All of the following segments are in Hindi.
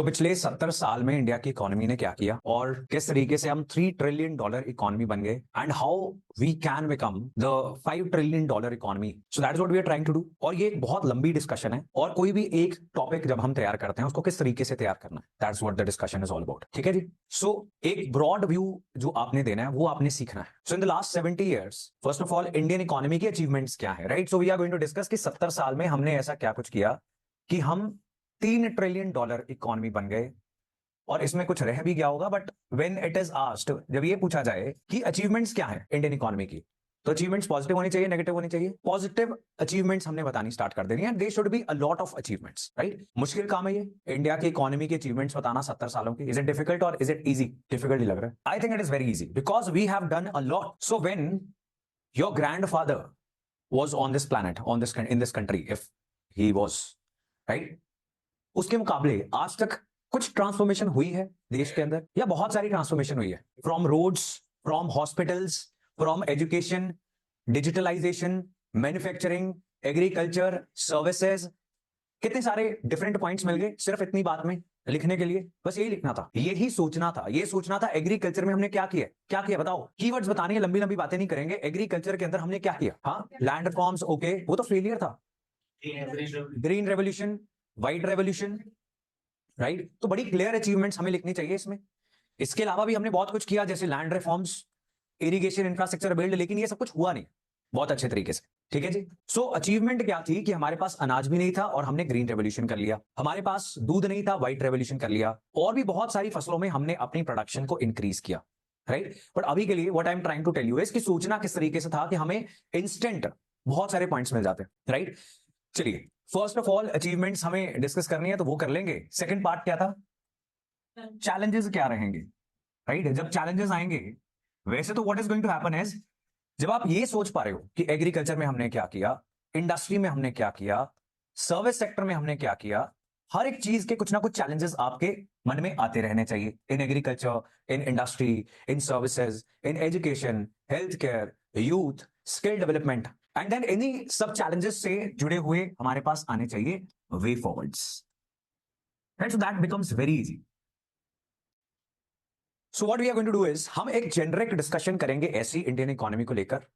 पिछले 70 साल में इंडिया की इकोनॉमी ने क्या किया और किस तरीके से हम $3 ट्रिलियन इकोनॉमी बन गए and how we can become the $5 trillion economy. So that's what we are trying to do. और ये एक बहुत लंबी डिस्कशन है और कोई भी एक टॉपिक जब हम तैयार करते हैं उसको किस तरीके से तैयार करना है, that's what the discussion is all about. ठीक है जी। सो एक ब्रॉड व्यू जो आपने देना है वो आपने सीखना है। So in the last 70 years first of all Indian economy की अचीवमेंट्स क्या है, right. So we are going to discuss कि 70 साल में हमने ऐसा क्या कुछ किया कि हम $3 ट्रिलियन इकोनॉमी बन गए और इसमें कुछ रह भी गया होगा। But when it is asked, जब ये पूछा जाए कि अचीवमेंट्स क्या है इंडियन इकोनॉमी की, तो अचीवमेंट्स पॉजिटिव होनी चाहिए, नेगेटिव होनी चाहिए। पॉजिटिव अचीवमेंट्स हमने बतानी स्टार्ट कर देनी है। They should be a lot of achievements, right. मुश्किल काम है ये इंडिया की इकोनॉमी के अचीवमेंट्स बताना 70 सालों की। इज इट डिफिकल्ट और इज इट इजी? डिफिकल्ट ही लग रहा है। I think it is very easy because we have done a lot. So when your grandfather was on this planet, on this in this country, if he was, right, उसके मुकाबले आज तक कुछ ट्रांसफॉर्मेशन हुई है देश के अंदर, या बहुत सारी ट्रांसफॉर्मेशन हुई है। From roads, from hospitals, from education, digitalisation, manufacturing, agriculture, services, कितने सारे डिफरेंट पॉइंट्स मिल गए सिर्फ इतनी बात में लिखने के लिए। बस यही लिखना था, यही सोचना था, ये सोचना था एग्रीकल्चर में हमने क्या किया, क्या किया बताओ। कीवर्ड्स बताने हैं, लंबी लंबी बातें नहीं करेंगे। एग्रीकल्चर के अंदर हमने क्या किया? हाँ, लैंड रिफॉर्म्स, ओके, वो तो फेलियर था। Green revolution, white revolution, right. तो बड़ी क्लियर अचीवमेंट्स हमें लिखनी चाहिए इसमें। इसके अलावा भी हमने बहुत कुछ किया, जैसे land reforms, irrigation infrastructure build, लेकिन ये सब कुछ हुआ नहीं बहुत अच्छे तरीके से। ठीक है जी। सो अचीवमेंट क्या थी कि हमारे पास अनाज भी नहीं था और हमने ग्रीन रेवोल्यूशन कर लिया। हमारे पास दूध नहीं था, व्हाइट रेवोल्यूशन कर लिया। और भी बहुत सारी फसलों में हमने अपनी प्रोडक्शन को इंक्रीज किया, राइट। बट अभी के लिए what I am trying to tell you is कि सोचना किस तरीके से था कि हमें इंस्टेंट बहुत सारे पॉइंट्स मिल जाते हैं, राइट। चलिए, फर्स्ट ऑफ ऑल अचीवमेंट्स हमें डिस्कस करनी है तो वो कर लेंगे। सेकंड पार्ट क्या था? चैलेंजेस क्या रहेंगे, राइट। जब चैलेंजेस आएंगे, वैसे तो what is going to happen is, जब आप ये सोच पा रहे हो कि एग्रीकल्चर में हमने क्या किया, इंडस्ट्री में हमने क्या किया, सर्विस सेक्टर में हमने क्या किया, हर एक चीज के कुछ ना कुछ चैलेंजेस आपके मन में आते रहने चाहिए। In agriculture, in industry, in services, in education, health care, youth, skill development, and then इन्हीं सब चैलेंजेस से जुड़े हुए हमारे पास आने चाहिए way forwards, right. So that becomes very easy. So what we are going to do is, हम एक जेनरिक डिस्कशन करेंगे ऐसी इंडियन इकोनॉमी को लेकर,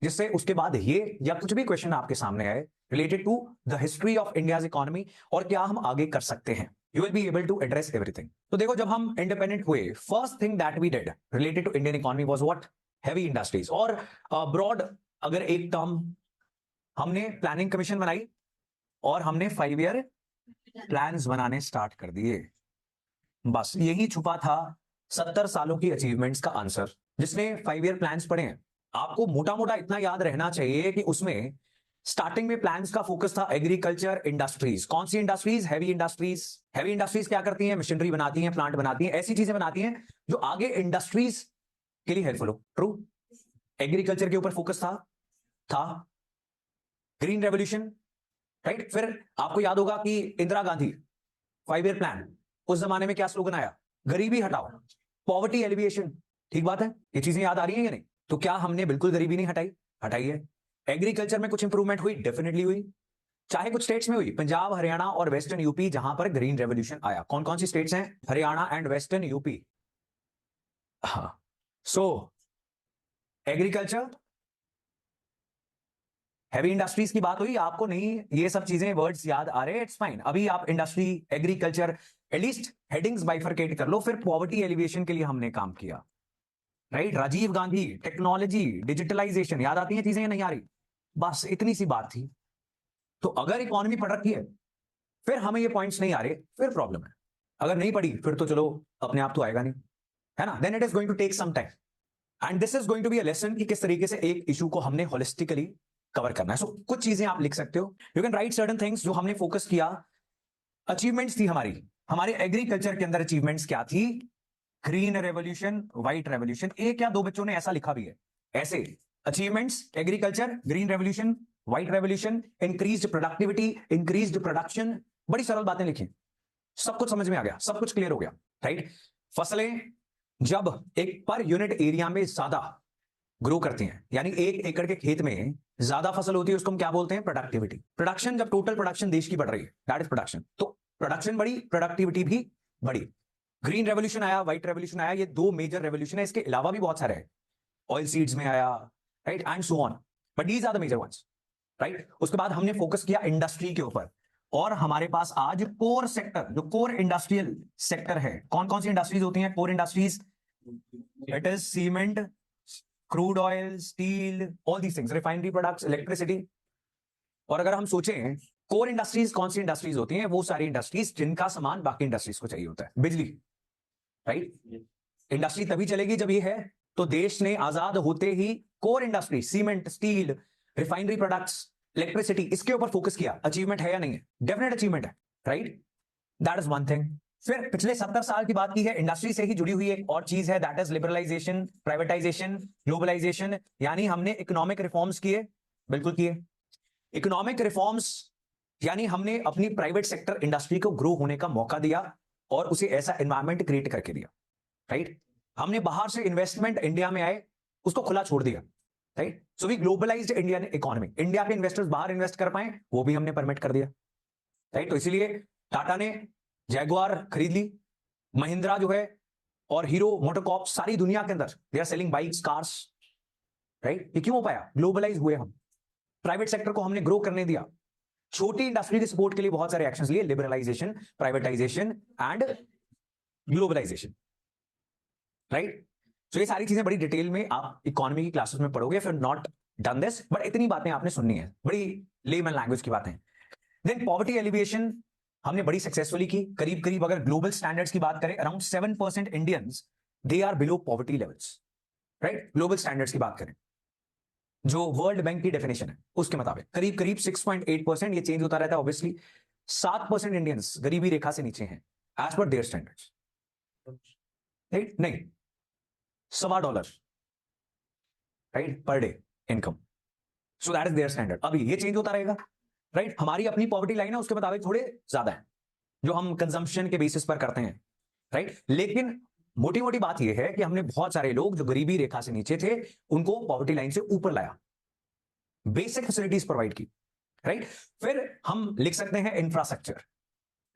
जिससे उसके बाद ये या कुछ भी क्वेश्चन आपके सामने आए related to the history of India's economy और क्या हम आगे कर सकते हैं, you will be able to address everything. तो देखो, जब हम इंडिपेंडेंट हुए, first thing that we did related to Indian economy was what? Heavy industries. और ब्रॉड अगर एक टर्म, हमने प्लानिंग कमीशन बनाई और हमने 5 ईयर प्लान्स बनाने स्टार्ट कर दिए। बस यही छुपा था 70 सालों की अचीवमेंट्स का आंसर। जिसने 5 ईयर प्लान्स पढ़े हैं, आपको मोटा मोटा इतना याद रहना चाहिए कि उसमें स्टार्टिंग में प्लान्स का फोकस था एग्रीकल्चर, इंडस्ट्रीज। कौन सी industries? Heavy industries. Heavy industries क्या करती हैं? मशीनरी बनाती हैं, प्लांट बनाती हैं, ऐसी चीजें बनाती हैं जो आगे इंडस्ट्रीज के लिए हेल्पफुल हो। ट्रू। एग्रीकल्चर के ऊपर फोकस था ग्रीन रेवोल्यूशन, राइट। फिर आपको याद होगा कि इंदिरा गांधी 5 ईयर प्लान, उस जमाने में क्या स्लोगन आया? गरीबी हटाओ, पॉवर्टी एलिविएशन। ठीक बात है, ये चीजें याद आ रही हैं या नहीं? तो क्या हमने बिल्कुल गरीबी नहीं हटाई? हटाई है। एग्रीकल्चर में कुछ इंप्रूवमेंट हुई? डेफिनेटली हुई। चाहे कुछ स्टेट्स में हुई, पंजाब, हरियाणा और वेस्टर्न यूपी, जहां पर ग्रीन रेवोल्यूशन आया। कौन कौन सी स्टेट्स हैं? Haryana and western UP. हाँ। सो एग्रीकल्चर, हैवी इंडस्ट्रीज की बात हुई, आपको नहीं ये सब चीजें वर्ड्स याद आ रहे हैं, इट्स फाइन। अभी आप industry, agriculture, at least headings bifurcate कर लो। फिर पॉवर्टी एलिवेशन के लिए हमने काम किया, right. Rajiv Gandhi, technology, digitalisation, याद आती है चीजें या नहीं आ रही? बस इतनी सी बात थी। तो अगर इकोनॉमी पढ़ रखी है, फिर हमें ये पॉइंट्स नहीं आ रहे, फिर प्रॉब्लम है। अगर नहीं पढ़ी फिर तो चलो अपने आप तो आएगा नहीं, है ना। Then it is going to take some time and this is going to be a lesson कि किस तरीके से एक इशू को हमने होलिस्टिकली कवर करना है। सो कुछ चीजें आप लिख सकते हो, you can right certain things जो हमने फोकस किया। अचीवमेंट्स थी हमारी, हमारे एग्रीकल्चर के अंदर अचीवमेंट्स क्या थी? Green revolution, white revolution. एक या दो बच्चों ने ऐसा लिखा भी है, ऐसे achievements, agriculture, green revolution, white revolution, increased productivity, increased production. बड़ी सरल बातें लिखी, सब कुछ समझ में आ गया, सब कुछ क्लियर हो गया, राइट। फसलें जब एक पर यूनिट एरिया में ज्यादा ग्रो करती हैं, यानी 1 एकड़ के खेत में ज्यादा फसल होती है, उसको हम क्या बोलते हैं? प्रोडक्टिविटी। प्रोडक्शन, जब टोटल प्रोडक्शन देश की बढ़ रही है, दैट इज प्रोडक्शन। तो प्रोडक्शन बढ़ी, प्रोडक्टिविटी भी बढ़ी। ग्रीन रेवोल्यूशन आया, व्हाइट रेवोल्यूशन आया, ये दो मेजर रेवोल्यूशन है, इसके अलावा भी बहुत सारे हैं, ऑयल सीड्स में आया, right, and so on, but these are the major ones, right. उसके बाद हमने फोकस किया इंडस्ट्री के ऊपर, और हमारे पास आज कोर सेक्टर, जो कोर इंडस्ट्रियल सेक्टर है, कौन कौन सी इंडस्ट्रीज होती हैं core industries? It is cement, crude oil, steel, all these things, refinery products, electricity. और अगर हम सोचें कोर इंडस्ट्रीज कौन सी इंडस्ट्रीज होती हैं, वो सारी इंडस्ट्रीज जिनका सामान बाकी इंडस्ट्रीज को चाहिए होता है। बिजली, राइट, इंडस्ट्री तभी चलेगी जब ये है। तो देश ने आजाद होते ही core industry, cement, steel, refinery products, electricity, इसके ऊपर फोकस किया। अचीवमेंट है या नहीं है? डेफिनेट अचीवमेंट है, right, that is one thing. फिर पिछले 70 साल की बात की है, इंडस्ट्री से ही जुड़ी हुई एक और चीज है, that is liberalisation, privatisation, globalisation. यानी हमने इकोनॉमिक रिफॉर्म्स किए, बिल्कुल किए। इकोनॉमिक रिफॉर्म्स यानी हमने अपनी प्राइवेट सेक्टर इंडस्ट्री को ग्रो होने का मौका दिया और उसे ऐसा एनवायरमेंट क्रिएट करके दिया, राइट। हमने बाहर से इन्वेस्टमेंट इंडिया में आए, उसको खुला छोड़ दिया, right. So we globalised Indian economy, India के इन्वेस्टर्स बाहर इन्वेस्ट कर पाए, वो भी हमने परमिट कर दिया, राइट। तो इसीलिए टाटा ने जैगुआर खरीद ली, महिंद्रा जो है और हीरो मोटोकॉर्प सारी दुनिया के अंदर they are selling bikes, cars, right. ये क्यों हो पाया? ग्लोबलाइज हुए हम, प्राइवेट सेक्टर को हमने ग्रो करने दिया। छोटी इंडस्ट्री के सपोर्ट के लिए बहुत सारे एक्शंस लिए, liberalisation, privatisation and globalisation, right. तो ये सारी चीजें बड़ी डिटेल में आप इकोनॉमी की क्लासेस में पढ़ोगे, फिर नॉट डन दिस, बट इतनी बातें आपने सुननी है, बड़ी लेमन लैंग्वेज की बातें। देन पॉवर्टी एलिविएशन हमने बड़ी सक्सेसफुली की, करीब करीब अगर ग्लोबल स्टैंडर्ड्स की बात करें, around 7% Indians they are below poverty levels, right. Global standards की बात करें, जो वर्ल्ड बैंक की डेफिनेशन है उसके मुताबिक करीब करीब 6.8%, ये चेंज होता रहता है ऑब्वियसली। 7% इंडियंस गरीबी रेखा से नीचे हैं as per there standards, right, नहीं, $1.25, right, per day income. So that is their standard. अभी ये चेंज होता रहेगा, राइट। हमारी अपनी पॉवर्टी लाइन है, उसके मुताबिक थोड़े ज्यादा है, जो हम कंजम्पशन के बेसिस पर करते हैं, राइट। लेकिन मोटी मोटी बात यह है कि हमने बहुत सारे लोग जो गरीबी रेखा से नीचे थे उनको पॉवर्टी लाइन से ऊपर लाया, बेसिक फैसिलिटीज प्रोवाइड की, राइट। फिर हम लिख सकते हैं infrastructure,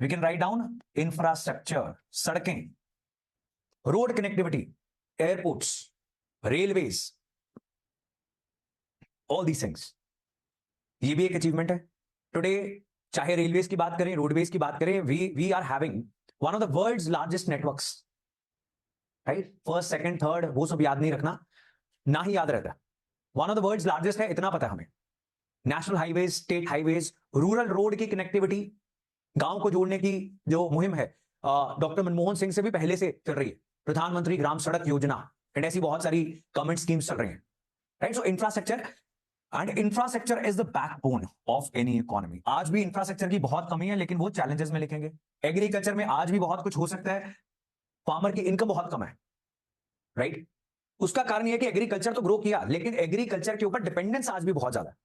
we can write down infrastructure, सड़कें, road connectivity, airports, railways, all these things, ये भी एक अचीवमेंट है टुडे। चाहे रेलवेज की बात करें, रोडवेज की बात करें, we are having one of the world's largest networks, right. First, second, third, वो सब याद नहीं रखना, ना ही याद रहता है, one of the world's largest है, इतना पता है हमें। National highways, state highways, rural road की कनेक्टिविटी, गांव को जोड़ने की जो मुहिम है, डॉक्टर मनमोहन सिंह से भी पहले से चल रही है, प्रधानमंत्री ग्राम सड़क योजना, एंड ऐसी बहुत सारी गवर्नमेंट स्कीम्स चल रही हैं, right. So infrastructure, and infrastructure is the backbone of any economy. आज भी इंफ्रास्ट्रक्चर की बहुत कमी है, लेकिन वो चैलेंजेस में लिखेंगे। एग्रीकल्चर में आज भी बहुत कुछ हो सकता है, फार्मर की इनकम बहुत कम है, राइट। उसका कारण यह कि एग्रीकल्चर तो ग्रो किया, लेकिन एग्रीकल्चर के ऊपर डिपेंडेंस आज भी बहुत ज्यादा है।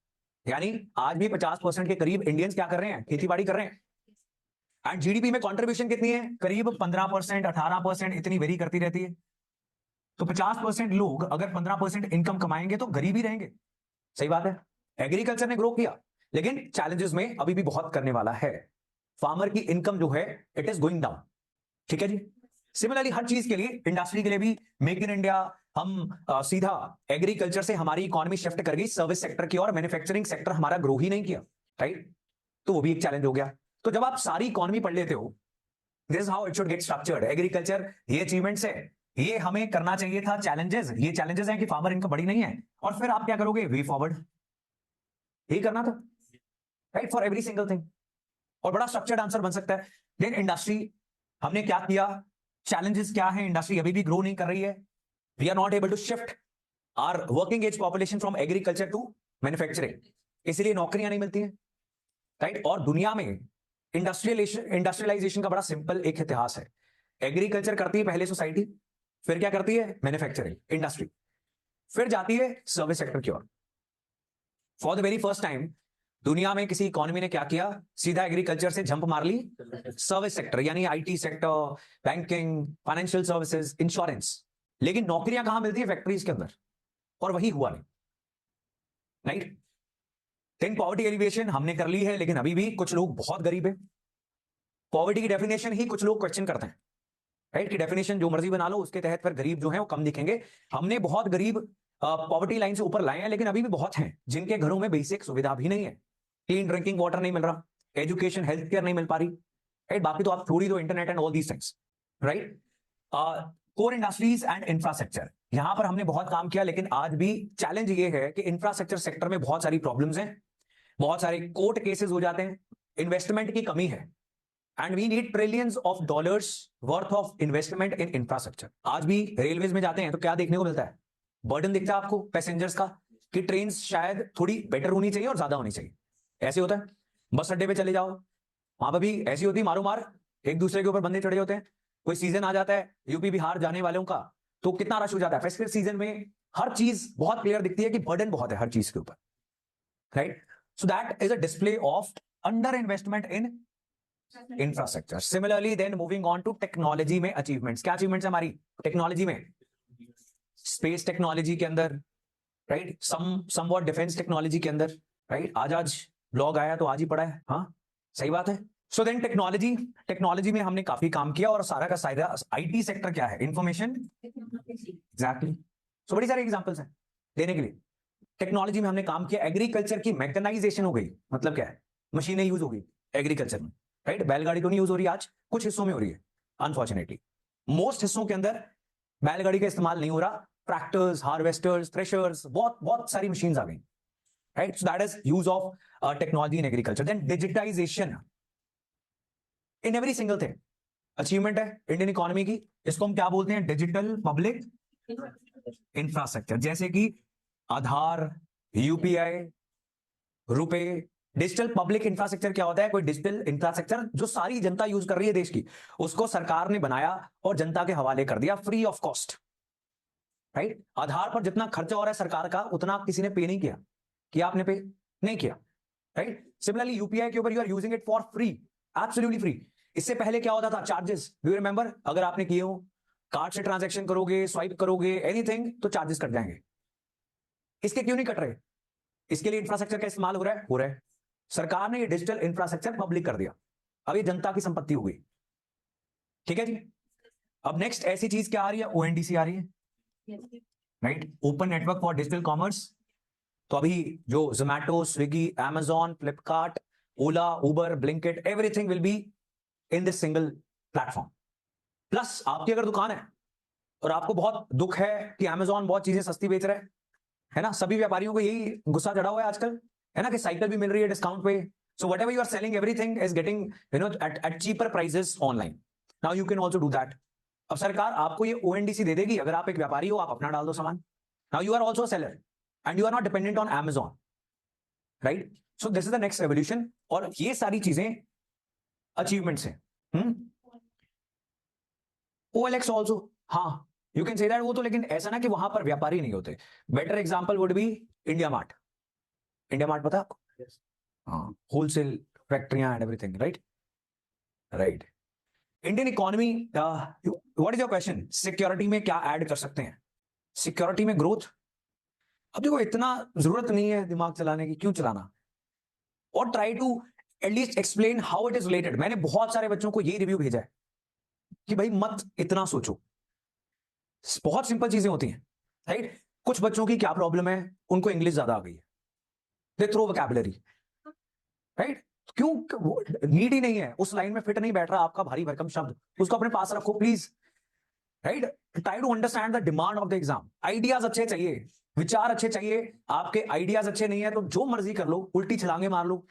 यानी आज भी 50% के करीब इंडियंस क्या कर रहे हैं? खेतीबाड़ी कर रहे हैं। एंड जीडीपी में कंट्रीब्यूशन कितनी है? करीब 15%, 18%, इतनी वेरी करती रहती है। तो 50% लोग अगर 15% इनकम कमाएंगे तो गरीब ही रहेंगे, सही बात है। एग्रीकल्चर ने ग्रो किया, लेकिन चैलेंजेस में अभी भी बहुत करने वाला है। फार्मर की इनकम जो है इट इज गोइंग डाउन, ठीक है जी। सिमिलरली हर चीज के लिए, इंडस्ट्री के लिए भी, मेक इन इंडिया, हम सीधा एग्रीकल्चर से हमारी इकोनॉमी शिफ्ट कर गई सर्विस सेक्टर की और, मैन्युफैक्चरिंग सेक्टर हमारा ग्रो ही नहीं किया, राइट। तो वो भी एक चैलेंज हो गया। तो जब आप सारी इकोनॉमी पढ़ लेते हो, this is how it should get structured. Agriculture ये अचीवमेंट्स है, ये हमें करना चाहिए था। चैलेंजेस, ये चैलेंजेस हैं कि फार्मर इनकम बड़ी नहीं है, और फिर आप क्या करोगे? वे फॉरवर्ड, यही करना था, right, for every single thing, और बड़ा स्ट्रक्चर्ड आंसर बन सकता है। देन इंडस्ट्री, हमने क्या किया? चैलेंजेस क्या है? इंडस्ट्री अभी भी ग्रो नहीं कर रही है, we are not able to shift our working age population from agriculture to manufacturing, इसलिए नौकरियां नहीं मिलती हैं, राइट। और दुनिया में इंडस्ट्रियलाइजेशन का बड़ा सिंपल एक इतिहास है। एग्रीकल्चर करती है पहले सोसाइटी, फिर क्या करती है? मैन्युफैक्चरिंग इंडस्ट्री, फिर जाती है सर्विस सेक्टर की ओर। For the very first time दुनिया में किसी इकोनॉमी ने क्या किया? सीधा एग्रीकल्चर से जंप मार ली सर्विस सेक्टर, यानी IT sector, banking, financial services, insurance. लेकिन नौकरियां कहां मिलती है? फैक्ट्रीज के अंदर, और वही हुआ नहीं, राइट। देन पॉवर्टी एलिवेशन हमने कर ली है, लेकिन अभी भी कुछ लोग बहुत गरीब है। पॉवर्टी की डेफिनेशन ही कुछ लोग क्वेश्चन करते हैं, राइट, की डेफिनेशन जो मर्जी बना लो, उसके तहत फिर गरीब जो है वो कम दिखेंगे। हमने बहुत गरीब पॉवर्टी लाइन से ऊपर लाए हैं, लेकिन अभी भी बहुत हैं जिनके घरों में बेसिक सुविधा भी नहीं है, क्लीन ड्रिंकिंग वाटर नहीं मिल रहा, एजुकेशन हेल्थ केयर नहीं मिल पा रही, राइट। बाकी तो आप छोड़ ही दो internet and all these things, right. Core industries and infrastructure, यहां पर हमने बहुत काम किया, लेकिन आज भी चैलेंज ये है कि इंफ्रास्ट्रक्चर सेक्टर में बहुत सारी प्रॉब्लम्स हैं, बहुत सारे कोर्ट केसेस हो जाते हैं, इन्वेस्टमेंट की कमी है, and we need trillions of dollars worth of investment in infrastructure. आज भी रेलवेज में जाते हैं तो क्या देखने को मिलता है, बर्डन दिखता है आपको पैसेंजर्स का, कि ट्रेन शायद थोड़ी बेटर होनी चाहिए और ज्यादा होनी चाहिए, ऐसे होता है। बस अड्डे पे चले जाओ, वहां पर भी ऐसी होती है, मारो मार, एक दूसरे के ऊपर बंदे चढ़े होते हैं। कोई सीजन आ जाता है यूपी बिहार जाने वालों का, तो कितना रश हो जाता है फेस्टिवल सीजन में, हर चीज बहुत क्लियर दिखती है कि बर्डन बहुत है हर चीज के ऊपर, right. So that is a display of under investment in infrastructure. Similarly then moving on to technology में अचीवमेंट्स, क्या अचीवमेंट्स हमारी टेक्नोलॉजी में, स्पेस टेक्नोलॉजी के अंदर, राइट, समवॉट डिफेंस टेक्नोलॉजी के अंदर, राइट। आज ब्लॉग आया तो आज ही पढ़ा है, हाँ सही बात है। सो देन टेक्नोलॉजी में हमने काफी काम किया, और सारा का सारा आईटी सेक्टर क्या है, इंफॉर्मेशन, एग्जैक्टली। सो बड़ी सारी एग्जांपल्स हैं देने के लिए। टेक्नोलॉजी में हमने काम किया, एग्रीकल्चर की मैकेनाइजेशन हो गई, मतलब क्या है, मशीनें यूज हो गई एग्रीकल्चर में, राइट। बैलगाड़ी तो नहीं यूज हो रही आज, कुछ हिस्सों में हो रही है अनफॉर्चुनेटली, मोस्ट हिस्सों के अंदर बैलगाड़ी का इस्तेमाल नहीं हो रहा, ट्रैक्टर्स, हार्वेस्टर्स, थ्रेशर्स, बहुत बहुत सारी मशीन्स आ गई, right. So that is use of technology in agriculture. Then digitisation in every single thing, achievement है इंडियन इकोनॉमी की, इसको हम क्या बोलते हैं, डिजिटल पब्लिक इंफ्रास्ट्रक्चर, जैसे कि आधार, यूपीआई, रुपए। डिजिटल पब्लिक इंफ्रास्ट्रक्चर क्या होता है, कोई डिजिटल इंफ्रास्ट्रक्चर जो सारी जनता यूज कर रही है देश की, उसको सरकार ने बनाया और जनता के हवाले कर दिया फ्री ऑफ कॉस्ट, राइट। आधार पर जितना खर्चा हो रहा है सरकार का, उतना किसी ने पे नहीं किया, कि आपने पे नहीं किया, राइट। सिमिलरली यूपीआई के ऊपर you are using it for free, absolutely free. इससे पहले क्या होता था, चार्जेस, डू यू रिमेंबर, अगर आपने किए हो कार्ड से ट्रांजैक्शन करोगे, स्वाइप करोगे, एनीथिंग, तो चार्जेस कट जाएंगे। इसके क्यों नहीं कट रहे, इसके लिए इंफ्रास्ट्रक्चर का इस्तेमाल हो रहा है। सरकार ने ये डिजिटल इंफ्रास्ट्रक्चर पब्लिक कर दिया, अब ये जनता की संपत्ति हो गई, ठीक है जी। अब नेक्स्ट ऐसी चीज क्या आ रही है, ओएनडीसी आ रही है, right, open network for digital commerce. तो अभी जो Zomato, Swiggy, Amazon, Flipkart, Ola, Uber, Blinkit, everything will be in this single platform. Plus आपकी अगर दुकान है और आपको बहुत दुख है कि अमेजॉन बहुत चीजें सस्ती बेच रहा है ना, सभी व्यापारियों को यही गुस्सा चढ़ा हुआ है आजकल, है ना, कि साइकिल भी मिल रही है डिस्काउंट पे, so whatever you are selling everything is getting at cheaper prices online, now you can also do that. अब सरकार आपको ये ओएनडीसी दे देगी, अगर आप एक व्यापारी हो, आप अपना डाल दो सामान, now you are also seller and you are not dependent on Amazon, right. So this is the next revolution, और ये सारी चीजें अचीवमेंट्स हैं। OLX ऑल्सो, हाँ यू कैन से दैट, वो तो लेकिन ऐसा ना कि वहां पर व्यापारी नहीं होते। Better example would be India mart. India mart पता है आपको, हाँ, होलसेल फैक्ट्रियां and everything, right, right. Indian economy, what is your question, security में क्या ऐड कर सकते हैं, सिक्योरिटी में ग्रोथ। अब देखो इतना जरूरत नहीं है दिमाग चलाने की, क्यों चलाना, और try to at least explain how it is related. मैंने बहुत सारे बच्चों को ये रिव्यू भेजा है कि भाई मत इतना सोचो, बहुत सिंपल चीजें होती हैं, राइट। कुछ बच्चों की क्या प्रॉब्लम है, उनको इंग्लिश ज्यादा आ गई है, दे थ्रो वोकैबुलरी, राइट। क्यों, नीड ही नहीं है, उस लाइन में फिट नहीं बैठ रहा आपका भारी भरकम शब्द, उसको अपने पास रखो please, right. Try to understand the demand of the exam. Ideas अच्छे चाहिए, विचार अच्छे चाहिए, आपके आइडियाज अच्छे नहीं है तो जो मर्जी कर लो, उल्टी छलांगे मार लो,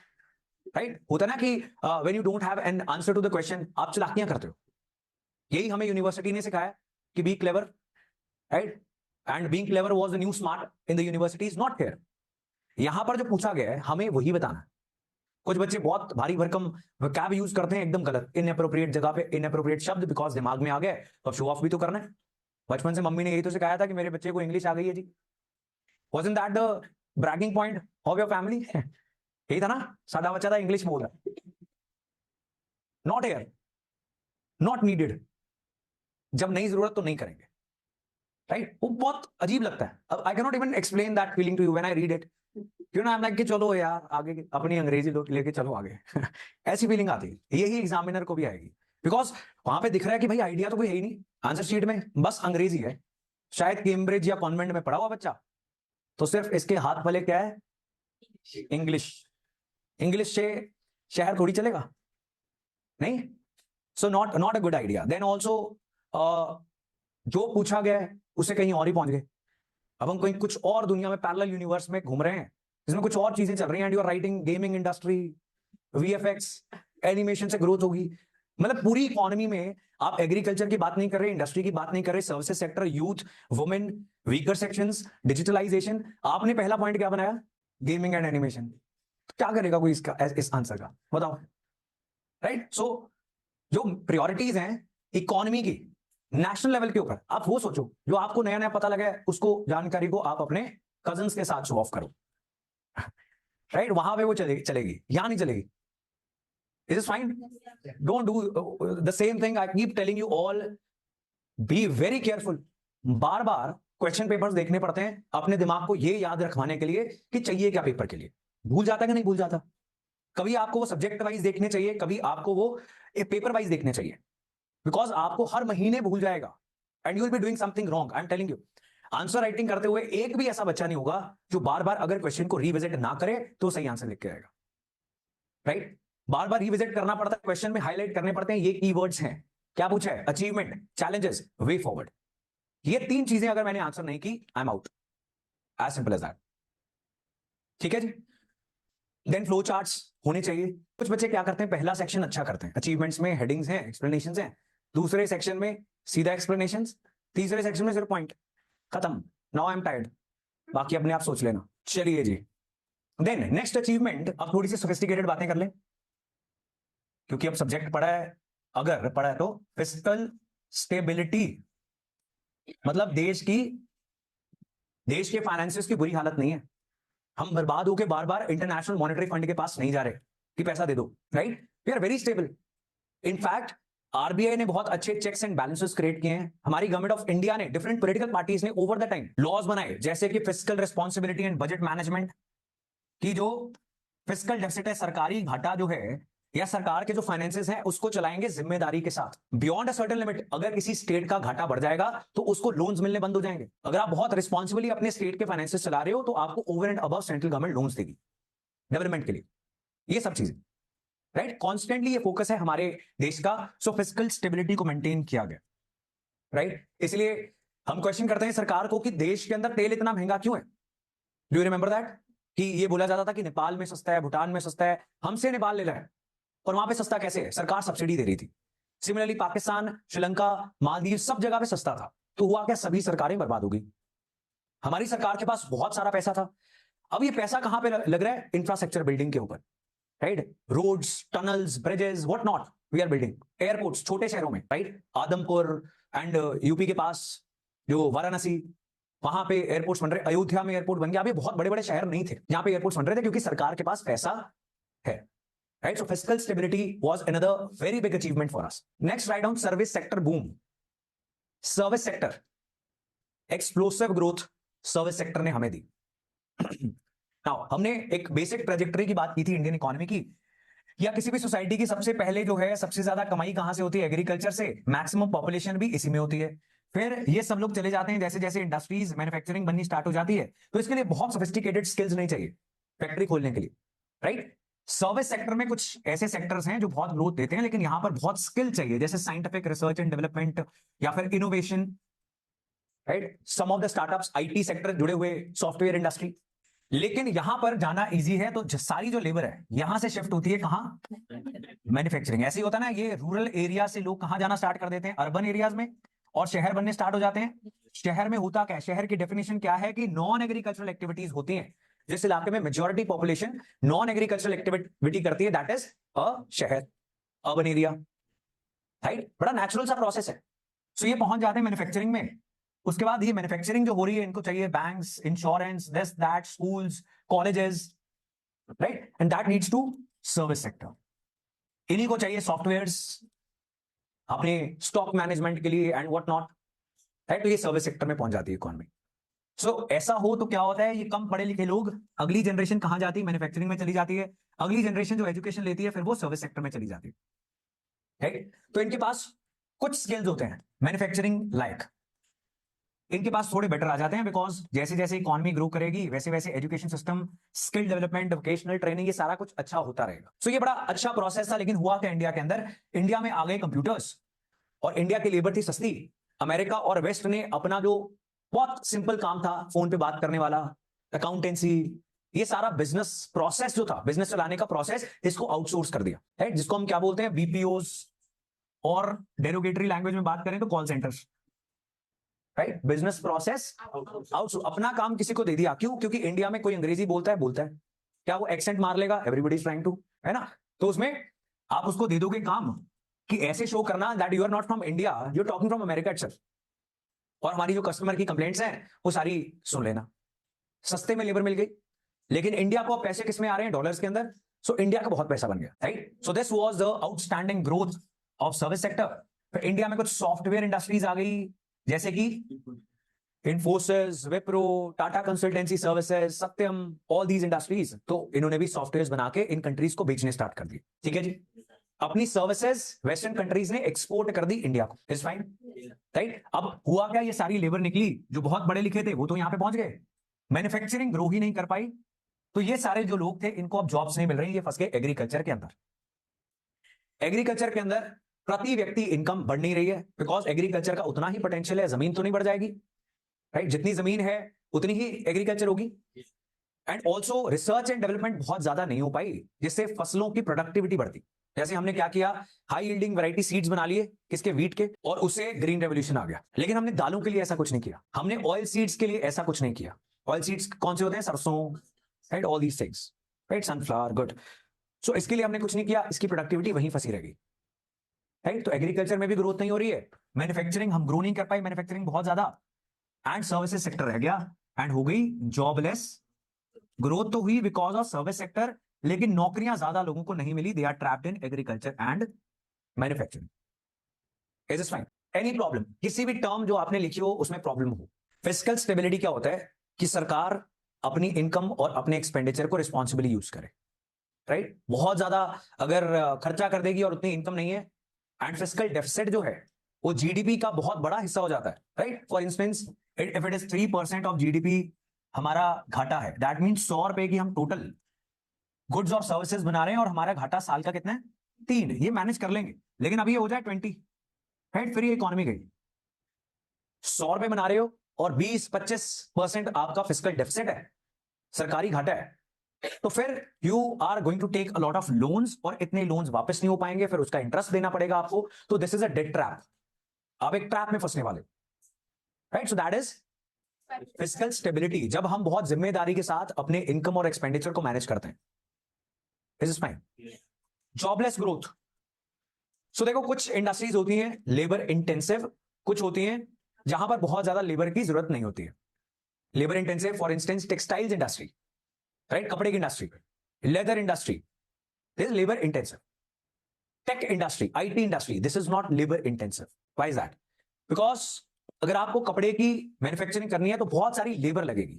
राइट। होता है ना कि when you don't have an answer to the question, आप चालाकियां करते हो। यही हमें यूनिवर्सिटी ने सिखाया कि be clever, right, and being clever was the new smart in the university is not fair. यहां पर जो पूछा गया है हमें वही बताना। कुछ बच्चे बहुत भारी भरकम वोकैब यूज करते हैं एकदम गलत, इनएप्रोप्रिएट जगह पे इनएप्रोप्रिएट शब्द, बिकॉज दिमाग में आ गया, तो शो ऑफ भी तो करना है। बचपन से मम्मी ने यही तो सिखाया था कि मेरे बच्चे को इंग्लिश आ गई है जी, wasn't that the bragging point of your family? यही था ना, सादा बच्चा था इंग्लिश बोल रहा, नॉट हेयर, नॉट नीडेड, जब नहीं जरूरत तो नहीं करेंगे, राइट। वो बहुत अजीब लगता है। अब I can not even explain that feeling to you when I read it, क्यों ना, कि चलो यार आगे अपनी अंग्रेजी लेके चलो आगे ऐसी फीलिंग आती है, यही एग्जामिनर को भी आएगी। बिकॉज वहां पे दिख रहा है कि भाई आइडिया तो कोई है ही नहीं, आंसर शीट में बस अंग्रेजी है, शायद कैम्ब्रिज या कॉन्वेंट में पढ़ा हुआ बच्चा, तो सिर्फ इसके हाथ वाले क्या है, इंग्लिश। इंग्लिश से शहर थोड़ी चलेगा, नहीं। So not not a good idea. Then also जो पूछा गया है उसे कहीं और ही पहुंच गए। अब हम कहीं कुछ और दुनिया में पैरेलल यूनिवर्स में घूम रहे हैं जिसमें कुछ और चीजें चल रही हैं, and you are writing gaming industry, VFX, animation से ग्रोथ होगी। मतलब पूरी इकोनॉमी में आप एग्रीकल्चर की बात नहीं कर रहे, इंडस्ट्री की बात नहीं कर रहे, services sector, youth, women, weaker sections, digitalisation, आपने पहला पॉइंट क्या बनाया, गेमिंग एंड एनिमेशन। तो क्या करेगा कोई इसका, इस आंसर का बताओ, राइट। सो जो प्रायोरिटीज हैं इकोनॉमी की नेशनल लेवल के ऊपर, आप वो सोचो, जो आपको नया नया पता लगा है उसको, जानकारी को आप अपने कजन्स के साथ शो ऑफ करो, राइट। वहां पे वो चलेगी, यहां नहीं चलेगी। Is this fine? Don't do the same thing. I keep telling you all, be very careful. Bar bar question papers देखने पड़ते हैं अपने दिमाग को ये याद रखवाने के लिए कि चाहिए क्या पेपर के लिए। भूल जाता है कि नहीं भूल जाता? कभी आपको वो सब्जेक्ट वाइज देखने चाहिए, कभी आपको वो पेपर वाइज देखने चाहिए, बिकॉज आपको हर महीने भूल जाएगा and you will be doing something wrong. I am telling you, answer writing करते हुए एक भी ऐसा बच्चा नहीं होगा जो बार बार अगर क्वेश्चन को रिविजिट ना करे तो सही आंसर लिख के आएगा, राइट। बार बार रिविजिट करना पड़ता है, क्वेश्चन में हाईलाइट करने पड़ते हैं, ये कीवर्ड्स हैं, क्या पूछा है, अचीवमेंट, चैलेंजेस, वे फॉरवर्ड। ये तीन चीजें अगर मैंने आंसर नहीं की, I am out, as simple as that. ठीक है जी। देन फ्लो चार्ट्स होने चाहिए। कुछ बच्चे क्या करते हैं, पहला सेक्शन अच्छा करते हैं, अचीवमेंट्स में हेडिंग्स हैं, एक्सप्लेनेशंस हैं, दूसरे सेक्शन में सीधा एक्सप्लेनेशंस, तीसरे सेक्शन में सिर्फ पॉइंट, खत्म, नाउ आई एम टायर्ड, बाकी अपने आप सोच लेना। चलिए जी। देन नेक्स्ट अचीवमेंट, अब थोड़ी सी सोफिस्टिकेटेड बातें कर लें, क्योंकि अब सब्जेक्ट पढ़ा है, अगर पढ़ा है तो फिस्कल स्टेबिलिटी, मतलब देश के फाइनेंसेस की बुरी हालत नहीं है, हम बर्बाद होकर बार बार इंटरनेशनल मॉनेटरी फंड के पास नहीं जा रहे कि पैसा दे दो, right. We are very stable. In fact RBI ने बहुत अच्छे चेक्स एंड बैलेंसेस क्रिएट किए हैं, हमारी गवर्नमेंट ऑफ इंडिया ने, डिफरेंट पॉलिटिकल पार्टीज ने ओवर द टाइम लॉज बनाए, जैसे कि fiscal responsibility and budget management की, जो फिस्कल डेफिसिट है, सरकारी घाटा जो है, या सरकार के जो फाइनेंसेस हैं उसको चलाएंगे जिम्मेदारी के साथ, बियॉन्ड अ सर्टेन लिमिट। अगर किसी स्टेट का घाटा बढ़ जाएगा तो उसको लोन्स मिलने बंद हो जाएंगे। अगर आप बहुत रिस्पॉन्सिबली अपने स्टेट के फाइनेंसेस चला रहे हो तो आपको over and above central government loans देगी डेवलपमेंट के लिए, ये सब चीजें, राइट। कॉन्स्टेंटली ये फोकस है हमारे देश का, सो फिस्कल स्टेबिलिटी को मेंटेन किया गया, राइट। इसलिए हम क्वेश्चन करते हैं सरकार को कि देश के अंदर तेल इतना महंगा क्यों है। डू यू रिमेंबर दैट, कि ये बोला जाता था कि नेपाल में सस्ता है, भूटान में सस्ता है, हमसे नेपाल ले रहा है, और वहां पे सस्ता कैसे है, सरकार सब्सिडी दे रही थी। सिमिलरली पाकिस्तान, श्रीलंका, मालदीव, सब जगह पे सस्ता था, तो हुआ क्या, सभी सरकारें बर्बाद हो गई। हमारी सरकार के पास बहुत सारा पैसा था, अब ये पैसा कहां पे लग रहा है, इंफ्रास्ट्रक्चर बिल्डिंग के ऊपर, right. Roads, tunnels, bridges, what not we are building, airports छोटे शहरों में, राइट, आदमपुर एंड यूपी के पास जो वाराणसी, वहां पे एयरपोर्ट्स बन रहे, अयोध्या में एयरपोर्ट बन गया। अभी बहुत बड़े बड़े शहर नहीं थे जहां पे एयरपोर्ट्स बन रहे थे, क्योंकि सरकार के पास पैसा है, right? So fiscal stability was another very big achievement for us. Next, write down service sector boom. Service sector, explosive growth service sector ने हमें दी। Now, हमने एक बेसिक ट्रेजेक्टरी की बात की थी इंडियन इकोनॉमी की, या किसी भी सोसाइटी की सबसे पहले जो है, सबसे ज्यादा कमाई कहां से होती है, एग्रीकल्चर से, मैक्सिमम पॉपुलेशन भी इसी में होती है। फिर ये सब लोग चले जाते हैं, जैसे जैसे इंडस्ट्रीज, मैन्युफैक्चरिंग बननी स्टार्ट हो जाती है, तो इसके लिए बहुत सोफिस्टिकेटेड स्किल्स नहीं चाहिए फैक्ट्री खोलने के लिए, राइट। सर्विस सेक्टर में कुछ ऐसे सेक्टर्स हैं जो बहुत ग्रोथ देते हैं, लेकिन यहां पर बहुत स्किल चाहिए, जैसे साइंटिफिक रिसर्च एंड डेवलपमेंट या फिर innovation, right. Some of the startups, IT sector जुड़े हुए, सॉफ्टवेयर इंडस्ट्री। लेकिन यहां पर जाना इजी है, तो सारी जो लेबर है यहां से शिफ्ट होती है कहां, मैन्युफैक्चरिंग। ऐसे ही होता है ना, ये रूरल एरिया से लोग कहां जाना स्टार्ट कर देते हैं, अर्बन एरियाज में, और शहर बनने स्टार्ट हो जाते हैं। शहर में होता क्या है, शहर की डेफिनेशन क्या है, कि नॉन एग्रीकल्चरल एक्टिविटीज होती हैं। जिस इलाके में majority population non agricultural activity करती है, दैट इज अ शहर, अर्बन एरिया, राइट। बड़ा नेचुरल सा प्रोसेस है। सो ये पहुंच जाते हैं मैन्युफैक्चरिंग में। उसके बाद ये मैन्युफैक्चरिंग जो हो रही है, इनको चाहिए banks, insurance, this that, schools, colleges, right, and that needs to service sector. इन्हीं को चाहिए सॉफ्टवेयर्स अपने स्टॉक मैनेजमेंट के लिए एंड व्हाट नॉट, राइट। तो ये सर्विस सेक्टर में पहुंच जाती है इकोनॉमी। सो ऐसा हो तो क्या होता है, ये कम पढ़े लिखे लोग, अगली जनरेशन कहां जाती है, मैन्युफैक्चरिंग में चली जाती है। अगली जनरेशन जो एजुकेशन लेती है, फिर वो सर्विस सेक्टर में चली जाती है। राइट। तो इनके पास कुछ स्किल्स होते हैं मैन्युफैक्चरिंग लाइक, इनके पास थोड़े बेटर आ जाते हैं, बिकॉज जैसे जैसे इकोनॉमी ग्रो करेगी वैसे वैसे education system, skill development, vocational training, ये सारा कुछ अच्छा होता रहेगा। सो ये बड़ा अच्छा प्रोसेस था। लेकिन हुआ क्या इंडिया के अंदर, इंडिया में आ गए कंप्यूटर्स और इंडिया की लेबर थी सस्ती। अमेरिका और वेस्ट ने अपना जो बहुत सिंपल काम था, फोन पे बात करने वाला, अकाउंटेंसी, ये सारा बिजनेस प्रोसेस जो था, बिजनेस चलाने का प्रोसेस, इसको आउटसोर्स कर दिया है, जिसको हम क्या बोलते हैं, बीपीओस, और डेरोगेटरी लैंग्वेज में बात करें तो call centres. Right, business process outsource, अपना काम किसी को दे दिया। क्यों? क्योंकि इंडिया में कोई अंग्रेजी बोलता है, क्या वो एक्सेंट मार लेगा? एवरीबॉडी इज ट्राइंग टू, है ना? तो उसमें आप उसको दे दोगे काम कि ऐसे शो करना that you are not from India, you are talking from America itself, और हमारी जो कस्टमर की कंप्लेंट्स हैं वो सारी सुन लेना। सस्ते में लेबर मिल गई। लेकिन इंडिया को अब पैसे किस में आ रहे हैं? डॉलर्स के अंदर। सो इंडिया का बहुत पैसा बन गया, right. So this was the outstanding growth of service sector. फिर इंडिया में कुछ सॉफ्टवेयर इंडस्ट्रीज आ गई, जैसे कि Infosys, Wipro, Tata consultancy services, Satyam, all these industries. तो इन्होंने भी सॉफ्टवेयर बना के इन कंट्रीज को बेचने स्टार्ट कर दिए। ठीक है जी, अपनी सर्विसेज वेस्टर्न कंट्रीज ने एक्सपोर्ट कर दी इंडिया को। Is fine, right. अब हुआ क्या, ये सारी लेबर निकली जो बहुत पढ़े लिखे थे वो तो यहां पे पहुंच गए, मैन्युफैक्चरिंग ग्रो ही नहीं कर पाई। तो ये सारे जो लोग थे इनको अब जॉब्स नहीं मिल रही, ये फंस गए एग्रीकल्चर के अंदर। एग्रीकल्चर के अंदर प्रति व्यक्ति इनकम बढ़ नहीं रही है, बिकॉज एग्रीकल्चर का उतना ही पोटेंशियल है, जमीन तो नहीं बढ़ जाएगी, राइट। जितनी जमीन है उतनी ही एग्रीकल्चर होगी। And also research and development बहुत ज्यादा नहीं हो पाई, जिससे फसलों की प्रोडक्टिविटी बढ़ती। जैसे हमने क्या किया, हाई यील्डिंग वैरायटी सीड्स बना लिए, किसके? व्हीट के, और उससे ग्रीन रेवोल्यूशन आ गया। लेकिन हमने दालों के लिए ऐसा कुछ नहीं किया, हमने ऑयल सीड्स के लिए ऐसा कुछ नहीं किया। ऑयल सीड्स कौन से होते हैं? सरसों, right, all these things, right, sunflower, good. So इसके लिए हमने कुछ नहीं किया, इसकी प्रोडक्टिविटी वहीं फंसी रह गई, राइट। तो एग्रीकल्चर में भी ग्रोथ नहीं हो रही है, मैन्युफैक्चरिंग हम ग्रो नहीं कर पाए, मैन्युफैक्चरिंग बहुत ज्यादा, एंड सर्विसेज सेक्टर रह गया, एंड हो गई जॉबलेस। ग्रोथ तो हुई बिकॉज ऑफ सर्विस सेक्टर, लेकिन नौकरियां ज्यादा लोगों को नहीं मिली। They are trapped in agriculture and manufacturing. Is it fine? Any problem? किसी भी टर्म जो आपने लिखी हो उसमें प्रॉब्लम हो। फिस्कल स्टेबिलिटी क्या होता है कि सरकार अपनी इनकम और अपने एक्सपेंडिचर को रिस्पॉन्सिबली यूज करे, राइट। बहुत ज्यादा अगर खर्चा कर देगी और उतनी इनकम नहीं है, एंड फिस्कल डेफिसिट जो है वो जीडीपी का बहुत बड़ा हिस्सा हो जाता है, right. For instance if it is 3% of GDP हमारा घाटा है, दैट मीन 100 रुपए की हम टोटल गुड्स और सर्विसेज बना रहे हैं और हमारा घाटा साल का कितना है? 3। ये मैनेज कर लेंगे। लेकिन अभी ये हो जाए 20, राइट, फिर ये इकोनॉमी गई। 100 रुपए बना रहे हो और 20-25% आपका फिस्कल डेफिसिट है, सरकारी घाटा है, तो फिर you are going to take a lot of loans, और इतने लोन्स वापस नहीं हो पाएंगे, फिर उसका इंटरेस्ट देना पड़ेगा आपको। तो this is a debt trap, आप एक ट्रैप में फंसने वाले, right. So that is fiscal stability, जब हम बहुत जिम्मेदारी के साथ अपने इनकम और एक्सपेंडिचर को मैनेज करते हैं। Is it fine? Jobless growth. So देखो, कुछ इंडस्ट्रीज होती हैं लेबर इंटेंसिव, कुछ होती हैं जहां पर बहुत ज्यादा लेबर की जरूरत नहीं होती है। Labour intensive, for instance textiles industry, right, कपड़े की industry, leather industry, this is labour intensive. Tech industry, IT industry, this is not labour intensive. Why is that? Because अगर आपको कपड़े की मैन्युफैक्चरिंग करनी है तो बहुत सारी लेबर लगेगी।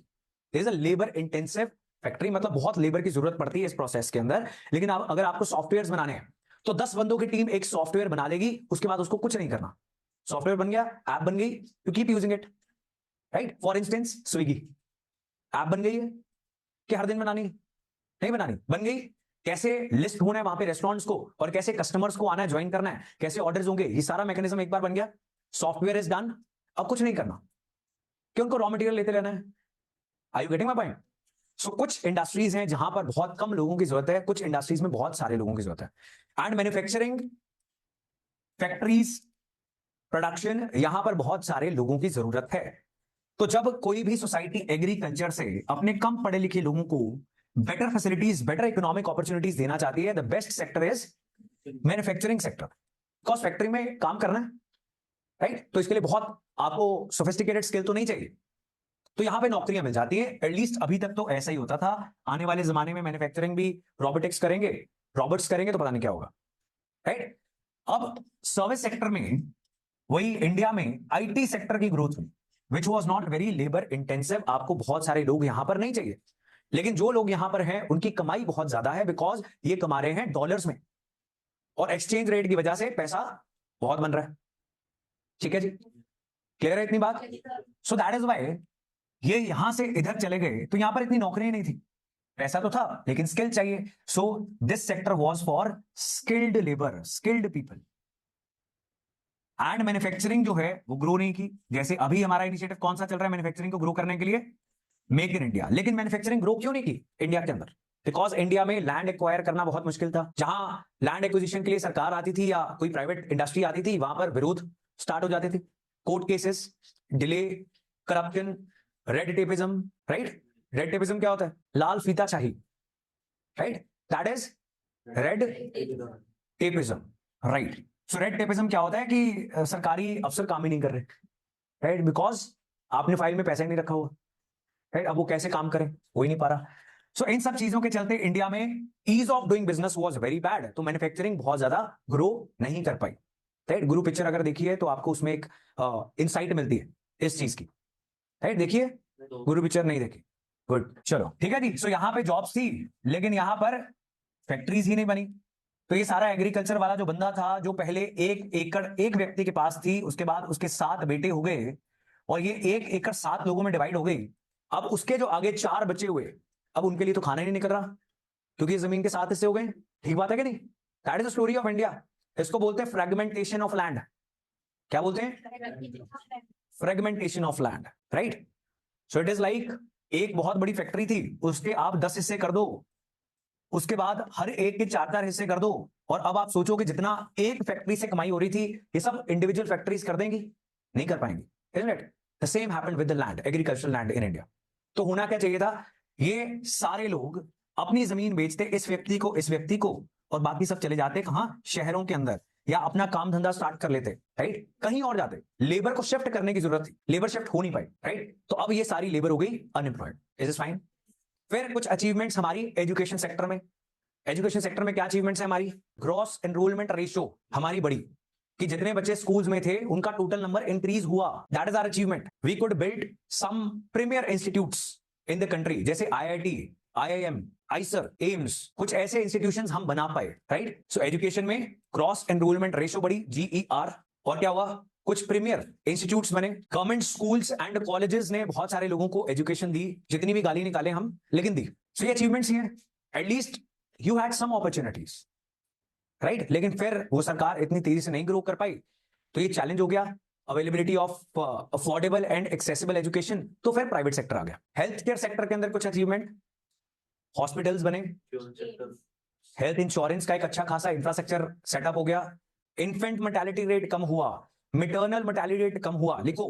This is a labour intensive factory, मतलब बहुत लेबर की जरूरत पड़ती है इस प्रोसेस के अंदर। लेकिन अगर आपको सॉफ्टवेयर बनाने हैं तो 10 बंदों की टीम एक सॉफ्टवेयर बना देगी, उसके बाद उसको कुछ नहीं करना। सॉफ्टवेयर बन गया, ऐप बन गई, you keep using it, right. For instance Swiggy app बन गई है, कि हर दिन बनानी? नहीं बनानी, बन गई। कैसे लिस्ट होना है वहां पे रेस्टोरेंट्स को, और कैसे कस्टमर्स को आना है, ज्वाइन करना है, कैसे ऑर्डर्स होंगे, ये सारा मैकेनिज्म एक बार बन गया, सॉफ्टवेयर इज डन। अब कुछ नहीं करना कि उनको रॉ मटेरियल लेते रहना है। Are you getting my point? So कुछ इंडस्ट्रीज हैं जहां पर बहुत कम लोगों की जरूरत है, कुछ इंडस्ट्रीज में बहुत सारे लोगों की जरूरत है। एंड मैन्युफैक्चरिंग, फैक्ट्रीज, प्रोडक्शन, यहां पर बहुत सारे लोगों की जरूरत है। तो जब कोई भी सोसाइटी एग्रीकल्चर से अपने कम पढ़े लिखे लोगों को better facilities, better economic opportunities देना चाहती है, the best sector is manufacturing sector. Because factory में काम करना है, राइट। तो इसके लिए बहुत आपको सोफिस्टिकेटेड स्किल तो नहीं चाहिए, तो यहां पे नौकरियां मिल जाती है। एटलीस्ट अभी तक तो ऐसा ही होता था। आने वाले जमाने में मैन्युफैक्चरिंग भी रोबोटिक्स करेंगे, रॉबर्ट्स करेंगे, तो पता नहीं क्या होगा, राइट। अब सर्विस सेक्टर में, वही इंडिया में आईटी सेक्टर की ग्रोथ हुई, which was not very labour intensive. आपको बहुत सारे लोग यहां पर नहीं चाहिए, लेकिन जो लोग यहां पर हैं उनकी कमाई बहुत ज्यादा है, बिकॉज ये कमा रहे हैं डॉलर्स में, और एक्सचेंज रेट की वजह से पैसा बहुत बन रहा है। ठीक है जी, क्लियर है इतनी बात? सो दैट इज वाई ये यहां से इधर चले गए, तो यहां पर इतनी नौकरियां नहीं थी, पैसा तो था लेकिन स्किल चाहिए। So this sector was for skilled labour, skilled people. And manufacturing जो है वो ग्रो नहीं की। जैसे अभी हमारा इनिशिएटिव कौन सा चल रहा है मैन्युफैक्चरिंग को ग्रो करने के लिए? Make in India. लेकिन मैन्युफैक्चरिंग ग्रो क्यों नहीं की इंडिया के अंदर? बिकॉज इंडिया में लैंड एक्वायर करना बहुत मुश्किल था। जहां लैंड एक्विजिशन के लिए सरकार आती थी या कोई प्राइवेट इंडस्ट्री आती थी, वहां पर विरोध स्टार्ट हो जाते थे, court cases, delay, corruption, red tapism. Right, red tapism क्या होता है? लाल फीताशाही। Right, that is red tapism. Right, so red tapism क्या होता है कि सरकारी अफसर काम ही नहीं कर रहे। राइट, बिकॉज आपने फाइल में पैसा ही नहीं रखा हुआ। राइट, अब वो कैसे काम करें, हो ही नहीं पा रहा। सो इन सब चीजों के चलते इंडिया में ease of doing business was very bad, तो मैन्युफैक्चरिंग बहुत ज्यादा ग्रो नहीं कर पाई। राइट, गुरु पिक्चर अगर देखिए तो आपको उसमें एक इंसाइट मिलती है इस चीज की। राइट, देखिए गुरु पिक्चर नहीं देखी, गुड, चलो ठीक है जी। सो यहाँ पे जॉब्स थी लेकिन यहाँ पर फैक्ट्रीज ही नहीं बनी। तो ये सारा एग्रीकल्चर वाला जो बंदा था, जो पहले 1 एकड़ एक व्यक्ति के पास थी, उसके बाद उसके 7 बेटे हो गए और ये 1 एकड़ 7 लोगों में डिवाइड हो गई। अब उसके जो आगे 4 बचे हुए, अब उनके लिए तो खाना ही नहीं निकल रहा क्योंकि जमीन के 7 हिस्से हो गए। ठीक बात है कि नहीं? That is the story of India. इसको बोलते हैं फ्रेगमेंटेशन ऑफ लैंड। क्या बोलते हैं? Fragmentation of land. Right, so it is like एक बहुत बड़ी फैक्ट्री थी, उसके आप 10 हिस्से कर दो, उसके बाद हर एक के 4-4 हिस्से कर दो, और अब आप सोचो कि जितना एक फैक्ट्री से कमाई हो रही थी ये सब इंडिविजुअल फैक्ट्रीज कर देंगी? नहीं कर पाएंगी। Isn't it? The same happened with the land, agricultural land in India. तो होना क्या चाहिए था? ये सारे लोग अपनी जमीन बेचते, इस व्यक्ति को, इस व्यक्ति को, और बाकी सब चले जाते कहां? शहरों के अंदर, या अपना काम धंधा स्टार्ट कर लेते। राइट, कहीं और जाते। लेबर को शिफ्ट करने की जरूरत थी, लेबर शिफ्ट हो नहीं पाई। राइट, तो अब ये सारी लेबर हो गई अनएम्प्लॉयड। Is it fine? फिर कुछ अचीवमेंट्स हमारी एजुकेशन सेक्टर में। एजुकेशन सेक्टर में क्या अचीवमेंट्स है हमारी? ग्रॉस एनरोलमेंट रेशियो हमारी बड़ी, कि जितने बच्चे स्कूल्स में थे उनका टोटल नंबर इंक्रीज हुआ। That is our achievement. We could build some premier institutes in the country, जैसे IIT, IIM, आइसर, एम्स, कुछ ऐसे इंस्टीट्यूशंस हम बना पाए। राइट, सो एजुकेशन में क्रॉस एनरोलमेंट रेशियो बढ़ी, GER। और क्या हुआ? कुछ प्रीमियर इंस्टीट्यूट्स बने। गवर्नमेंट स्कूल्स एंड कॉलेजेस ने बहुत सारे लोगों को एजुकेशन दी, जितनी भी गाली निकाले हम, लेकिन दी। सो ये अचीवमेंट्स ही हैं। At least you had some opportunities. Right, लेकिन फिर वो सरकार इतनी तेजी से नहीं ग्रो कर पाई, तो ये चैलेंज हो गया, availability of affordable and accessible education. तो फिर प्राइवेट सेक्टर आ गया। हेल्थ केयर सेक्टर के अंदर कुछ अचीवमेंट, हॉस्पिटल्स बने, हेल्थ इंश्योरेंस का एक अच्छा खासा इंफ्रास्ट्रक्चर सेटअप हो गया, इन्फेंट मोर्टेलिटी रेट कम हुआ, मिटरनल मोर्टेलिटी रेट कम हुआ। लिखो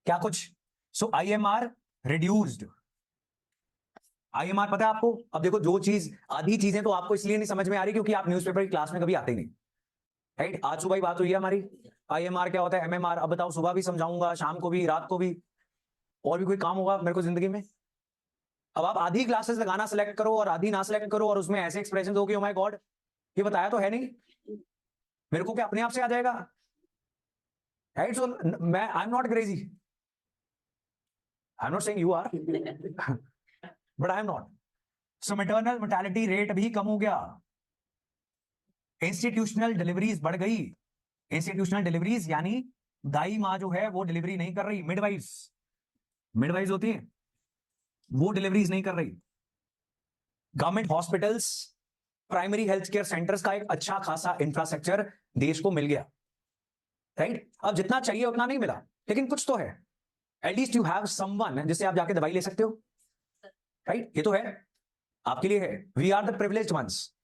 क्या कुछ? सो IMR रिड्यूस्ड। IMR पता है आपको? अब देखो, जो चीज, आधी चीजें तो आपको इसलिए नहीं समझ में आ रही क्योंकि आप न्यूज़पेपर की क्लास में कभी आते ही नहीं। राइट, आज सुबह ही बात हुई है हमारी। IMR क्या होता है, MMR अब बताओ, सुबह भी समझाऊंगा, शाम को भी, रात को भी, और भी कोई काम होगा मेरे को जिंदगी में। अब आप आधी क्लासेस लगाना सिलेक्ट करो और आधी ना सिलेक्ट करो, और उसमें ऐसे एक्सप्रेशन हो कि ओ माय गॉड, ये बताया तो है नहीं, मेरे को क्या अपने आप से आ जाएगा? राइट, सो मैं, I am not crazy, I am not saying you are, but I am not. So maternal mortality rate भी कम हो गया, इंस्टीट्यूशनल डिलीवरीज बढ़ गई। इंस्टीट्यूशनल डिलीवरीज यानी दाई माँ जो है वो डिलीवरी नहीं कर रही, मिडवाइफ्स, मिडवाइफ्स होती है, वो डिलीवरीज नहीं कर रही। Government hospitals, primary health care centres का एक अच्छा खासा इंफ्रास्ट्रक्चर देश को मिल गया। राइट, अब जितना चाहिए उतना नहीं मिला, लेकिन कुछ तो है। एटलीस्ट यू हैव समवन जिससे आप जाके दवाई ले सकते हो। राइट, ये तो है, आपके लिए है। We are the privileged ones,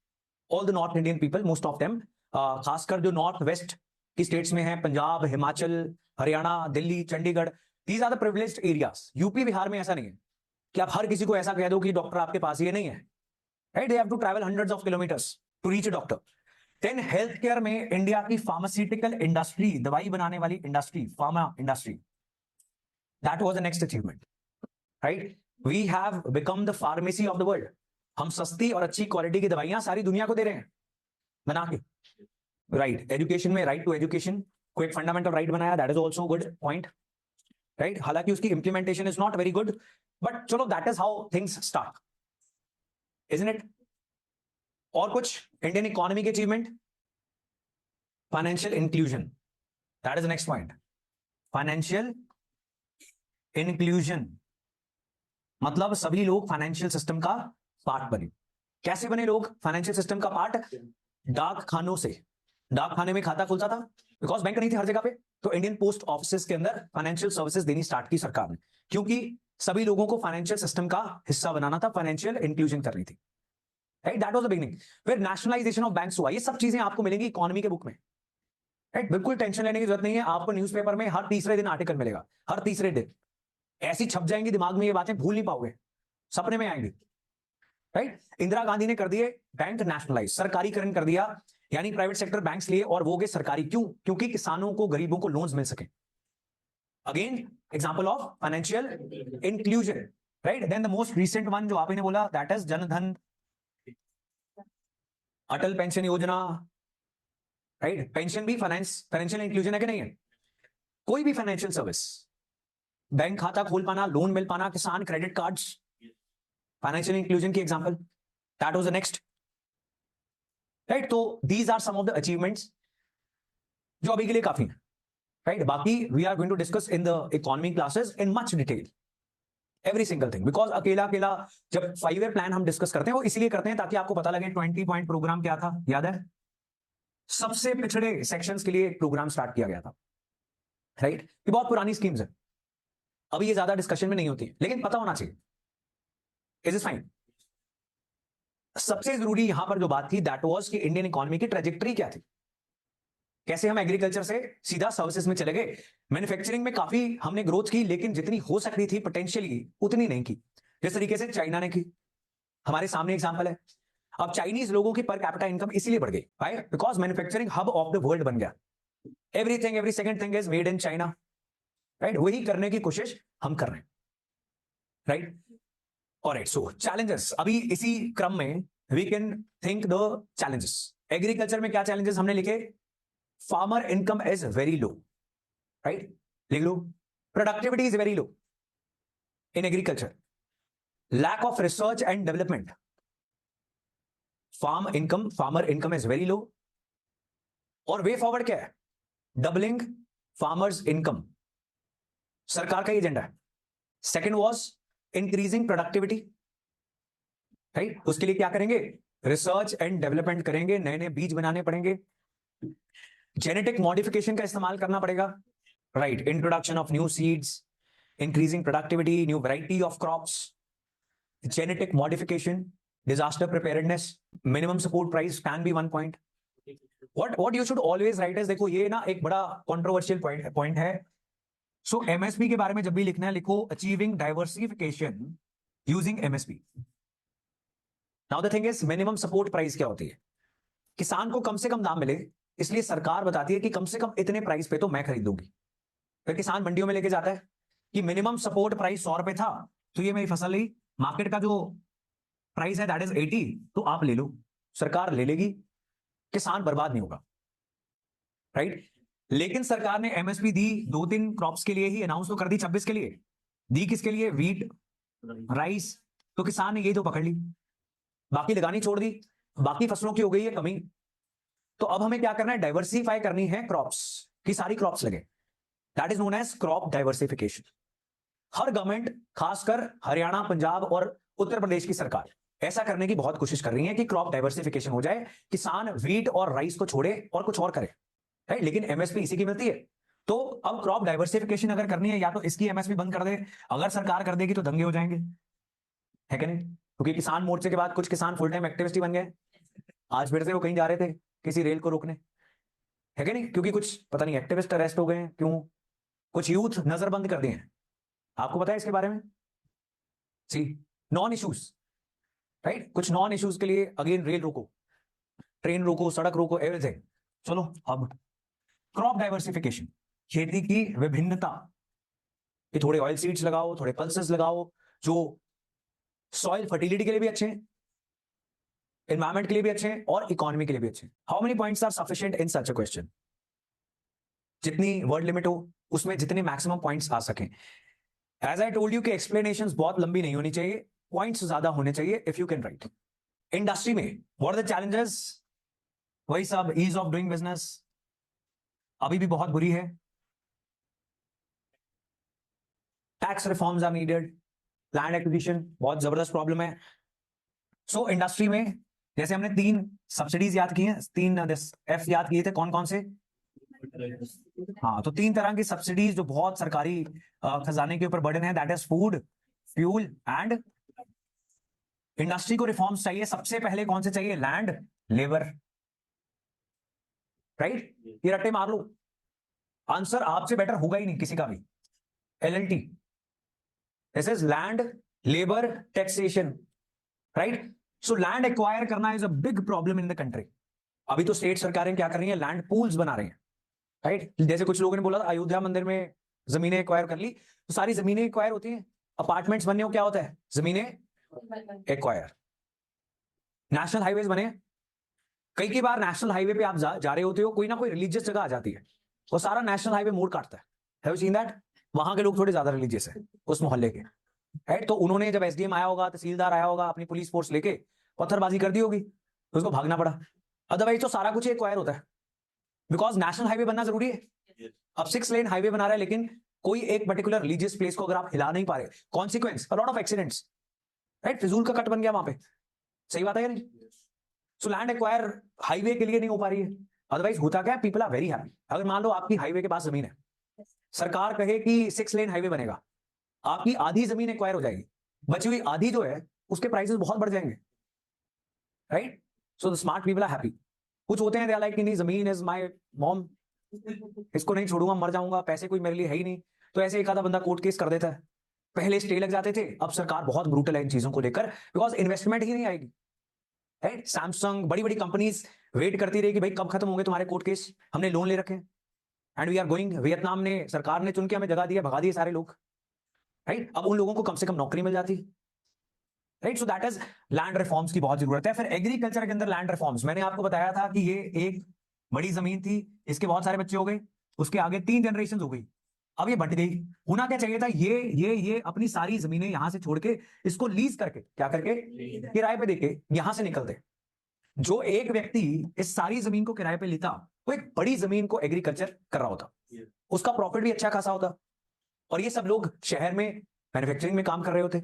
all the north Indian people, most of them, खासकर जो नॉर्थ वेस्ट की स्टेट्स में है, Punjab, Himachal, Haryana, Delhi, Chandigarh, these are the privileged areas. UP Bihar में ऐसा नहीं है कि आप हर किसी को ऐसा कह दो कि डॉक्टर आपके पास, ये नहीं है। Right, they have to travel hundreds of kilometres to reach a doctor. Then health care में इंडिया की फार्मास्यूटिकल इंडस्ट्री, दवाई बनाने वाली industry, pharma industry, that was the next achievement. Right, we have become the pharmacy of the world. हम सस्ती और अच्छी क्वालिटी की दवाइयां सारी दुनिया को दे रहे हैं बना के। राइट, एजुकेशन में राइट टू एजुकेशन को एक फंडामेंटल राइट बनाया, that is also good point. Right, हालांकि उसकी implementation is not very good, but चलो, that is how things start, isn't it? और कुछ इंडियन इकोनॉमी के achievement, financial inclusion, that is the next point. Financial inclusion मतलब सभी लोग फाइनेंशियल सिस्टम का पार्ट बने। कैसे बने लोग फाइनेंशियल सिस्टम का पार्ट? डाक खानों से। डाक खाने में खाता खुलता था, बिकॉज बैंक नहीं थे हर जगह पे, तो इंडियन पोस्ट ऑफिस के अंदर फाइनेंशियल सर्विसेज देनी स्टार्ट की सरकार ने, क्योंकि सभी लोगों को फाइनेंशियल सिस्टम का हिस्सा बनाना था, फाइनेंशियल इंक्लूजन करनी थी, right? That was the beginning. फिर नेशनलाइजेशन ऑफ बैंक्स हुआ। ये सब चीजें आपको मिलेंगी इकोनॉमी के बुक में, राइट? बिल्कुल टेंशन लेने की जरूरत नहीं है। आपको न्यूज़पेपर में हर तीसरे दिन आर्टिकल मिलेगा, हर तीसरे दिन ऐसी छप जाएंगी दिमाग में, ये बातें भूल नहीं पाओगे, सपने में आएंगी, राइट? इंदिरा गांधी ने कर दिए बैंक नेशनलाइज, सरकारीकरण कर दिया, यानी प्राइवेट सेक्टर बैंक्स लिए और वो गए सरकारी। क्यों? क्योंकि किसानों को, गरीबों को लोन्स मिल सके। Again example of financial inclusion, right? Then the most recent one जो आपने बोला, that is Jan Dhan, Atal pension Yojana, right? Pension भी फाइनेंशियल इंक्लूजन है कि नहीं है? कोई भी फाइनेंशियल सर्विस, बैंक खाता खोल पाना, लोन मिल पाना, Kisan credit cards, financial inclusion की example. That was the next, right? तो these are some of the achievements जो अभी के लिए काफी है, राइट? बाकी we are going to discuss in the economy classes in much detail every single thing, because अकेला अकेला जब 5 ईयर प्लान हम डिस्कस करते हैं वो इसलिए करते हैं ताकि आपको पता लगे 20 पॉइंट प्रोग्राम क्या था, याद है? सबसे पिछड़े सेक्शंस के लिए एक प्रोग्राम स्टार्ट किया गया था, राइट? ये बहुत पुरानी स्कीम्स है, अभी ये ज्यादा डिस्कशन में नहीं होती, लेकिन पता होना चाहिए। Is is fine. सबसे जरूरी यहां पर जो बात थी दैट वाज कि इंडियन इकोनॉमी की ट्रेजेक्टरी क्या थी, कैसे हम एग्रीकल्चर से सीधा सर्विसेज में चले गए। मैन्युफैक्चरिंग में काफी हमने ग्रोथ की, लेकिन जितनी हो सकती थी पोटेंशियली उतनी नहीं की, जिस तरीके से चाइना ने की। हमारे सामने एग्जांपल है। अब चाइनीज लोगों की पर कैपिटा इनकम इसलिए बढ़ गई, right? Because manufacturing hub of the world बन गया। Everything, every second thing is made in China, right? वही करने की कोशिश हम कर रहे हैं, राइट? ऑलराइट, सो चैलेंजेस, अभी इसी क्रम में we can think the challenges. Agriculture में क्या चैलेंजेस हमने लिखे? Farmer income is very low, right? लिख लो, productivity is very low in agriculture, lack of research and development, farmer income is very low. और वे फॉरवर्ड क्या है? डबलिंग फार्मर्स इनकम, सरकार का एजेंडा है। Second was increasing productivity, right? उसके लिए क्या करेंगे? रिसर्च एंड डेवलपमेंट करेंगे, नए नए बीज बनाने पड़ेंगे, जेनेटिक मॉडिफिकेशन का इस्तेमाल करना पड़ेगा, right? Introduction of new seeds, increasing productivity, new variety of crops, genetic modification, disaster preparedness, minimum support price can be one point. What you should always write is, देखो ये ना एक बड़ा controversial point है। So MSP के बारे में जब भी लिखना है लिखो achieving diversification using MSP. Now the thing is minimum support price क्या होती है? किसान को कम से कम दाम मिले, इसलिए सरकार बताती है कि कम से कम इतने प्राइस पे तो मैं खरीद लूंगी। फिर किसान मंडियों में लेके जाता है कि मिनिमम सपोर्ट प्राइस 100 रुपए था, तो ये मेरी फसल रही, मार्केट का जो प्राइस है दैट इज 80, तो आप ले लो, सरकार ले लेगी, किसान बर्बाद नहीं होगा, राइट? लेकिन सरकार ने एमएसपी दी 2-3 क्रॉप्स के लिए ही, अनाउंस तो कर दी 26 के लिए, दी किसके लिए? व्हीट, राइस, तो किसान ने ये तो पकड़ ली, बाकी लगानी छोड़ दी, बाकी फसलों की हो गई है कमी। तो अब हमें क्या करना है? डाइवर्सिफाई करनी है क्रॉप्स की, सारी क्रॉप्स लगे, that is known as crop diversification. हर गवर्नमेंट, खासकर हरियाणा, पंजाब और उत्तर प्रदेश की सरकार ऐसा करने की बहुत कोशिश कर रही है कि क्रॉप डाइवर्सिफिकेशन हो जाए, किसान व्हीट और राइस को छोड़े और कुछ और करे, राइट? लेकिन एमएसपी इसी की मिलती है। तो अब क्रॉप डाइवर्सिफिकेशन अगर करनी है, या तो इसकी एमएसपी बंद कर दे, अगर सरकार कर देगी तो दंगे हो जाएंगे, है कि नहीं? क्योंकि किसान मोर्चे के बाद कुछ किसान फुल टाइम एक्टिविस्ट ही बन गए, आज फिर से वो कहीं जा रहे थे किसी रेल को रोकने, है कि नहीं? क्योंकि कुछ पता नहीं एक्टिविस्ट अरेस्ट हो गए हैं, क्यों? कुछ यूथ नजरबंद कर दिए हैं, आपको पता है इसके बारे में? सी नॉन इश्यूज, राइट? कुछ नॉन इश्यूज के लिए अगेन रेल रोको, ट्रेन रोको, सड़क रोको, एवरीथिंग। चलो अब क्रॉप डाइवर्सिफिकेशन, खेती की विभिन्नता, कि थोड़े ऑयल सीड्स लगाओ, थोड़े पल्सेस लगाओ, जो सॉइल फर्टिलिटी के लिए भी अच्छे हैं, एनवायरमेंट के लिए भी अच्छे हैं और इकोनॉमी के लिए भी अच्छे हैं। How many points are sufficient in such a question? जितनी वर्ड लिमिट हो उसमें जितने मैक्सिमम पॉइंट्स आ सकें। एज आई टोल्ड यू कि एक्सप्लेनेशंस बहुत लंबी नहीं होनी चाहिए, पॉइंट्स ज्यादा होने चाहिए, if you can write. Industry में व्हाट आर द चैलेंजेस? वही सब, ईज ऑफ डूइंग बिजनेस, अभी भी बहुत बुरी है। Tax reforms are needed, land acquisition बहुत जबरदस्त प्रॉब्लम है। सो इंडस्ट्री में जैसे हमने 3 सब्सिडीज याद की हैं, 3 एफ याद किए थे, कौन कौन से? हाँ, तो 3 तरह की सब्सिडीज जो बहुत सरकारी खजाने के ऊपर बर्डन है, that is food, fuel and. Industry को रिफॉर्म्स चाहिए, सबसे पहले कौन से चाहिए? Land, labour, right? ये रट्टे मार लो, आंसर आपसे बेटर होगा ही नहीं किसी का भी। LLT, this is land, labour, taxation, right? So land acquire करना is a big problem in the country. अभी तो स्टेट सरकारें क्या कर रही है? लैंड पूल्स बना रही हैं, राइट? जैसे कुछ लोगों ने बोला अयोध्या मंदिर में जमीनें एक्वायर कर ली, तो सारी जमीनें एक्वायर होती हैं, अपार्टमेंट्स बनने को क्या होता है? जमीनें एक्वायर। नेशनल हाईवेज बने, कई बार नेशनल हाईवे पे आप जा रहे होते हो, कोई ना कोई रिलीजियस जगह आ जाती है, वो सारा नेशनल हाईवे मोड़ काटता है। Have you seen that? वहां के लोग थोड़े ज्यादा रिलीजियस है उस मोहल्ले के, राइट? तो उन्होंने जब SDM आया होगा, तहसीलदार आया होगा, अपनी पुलिस फोर्स लेके पत्थरबाजी कर दी होगी, तो उसको भागना पड़ा। अदरवाइज तो सारा कुछ एक्वायर होता है, बिकॉज नेशनल हाईवे बनना जरूरी है। अब 6 लेन हाईवे बना रहा है, लेकिन कोई एक पर्टिकुलर रिलीजियस प्लेस को अगर आप हिला नहीं पा रहे, consequence a lot of accidents, right? फिजूल का कट बन गया वहां पे। सही बात है या नहीं? सो लैंड एक्वायर हाईवे के लिए नहीं हो पा रही है। अदरवाइज होता क्या है, पीपल आर वेरी हैप्पी। अगर मान लो आपकी हाईवे के पास जमीन है, सरकार कहे कि 6 लेन हाईवे बनेगा, आपकी आधी जमीन एक्वायर हो जाएगी, बची हुई आधी जो है उसके प्राइसेस बहुत बढ़ जाएंगे, right? So the smart people are happy. कुछ होते हैं दे आर लाइक नहीं, जमीन इज माय मॉम, इसको नहीं छोड़ूंगा, मर जाऊंगा, पैसे कोई मेरे लिए है ही नहीं, तो ऐसे एक आधा बंदा कोर्ट केस कर देता है। पहले स्टे लग जाते थे, अब सरकार बहुत ब्रूटल है इन चीजों को लेकर, बिकॉज इन्वेस्टमेंट ही नहीं आएगी, राइट? सैमसंग, बड़ी बड़ी कंपनीज वेट करती रही कि भाई कब खत्म होंगे तुम्हारे कोर्ट केस, हमने लोन ले रखे, and we are going. Vietnam ने, सरकार ने चुन के हमें जगह दिया, भगा दिए सारे लोग, राइट? अब उन लोगों को कम से कम नौकरी मिल जाती, right? So that is land reforms की बहुत जरूरत है। फिर एग्रीकल्चर के अंदर लैंड रिफॉर्म्स, मैंने आपको बताया था कि ये एक बड़ी जमीन थी, इसके बहुत सारे बच्चे हो गए, उसके आगे 3 जनरेशन हो गई, अब ये बट गई। होना क्या चाहिए था? ये अपनी सारी जमीनें यहां से छोड़ के, इसको लीज करके, क्या करके? किराए पे देके यहां से निकलते। जो एक व्यक्ति इस सारी जमीन को किराए पे लेता, वो एक बड़ी जमीन को एग्रीकल्चर कर रहा होता, उसका प्रॉफिट भी अच्छा खासा होता, और ये सब लोग शहर में मैन्युफैक्चरिंग में काम कर रहे होते।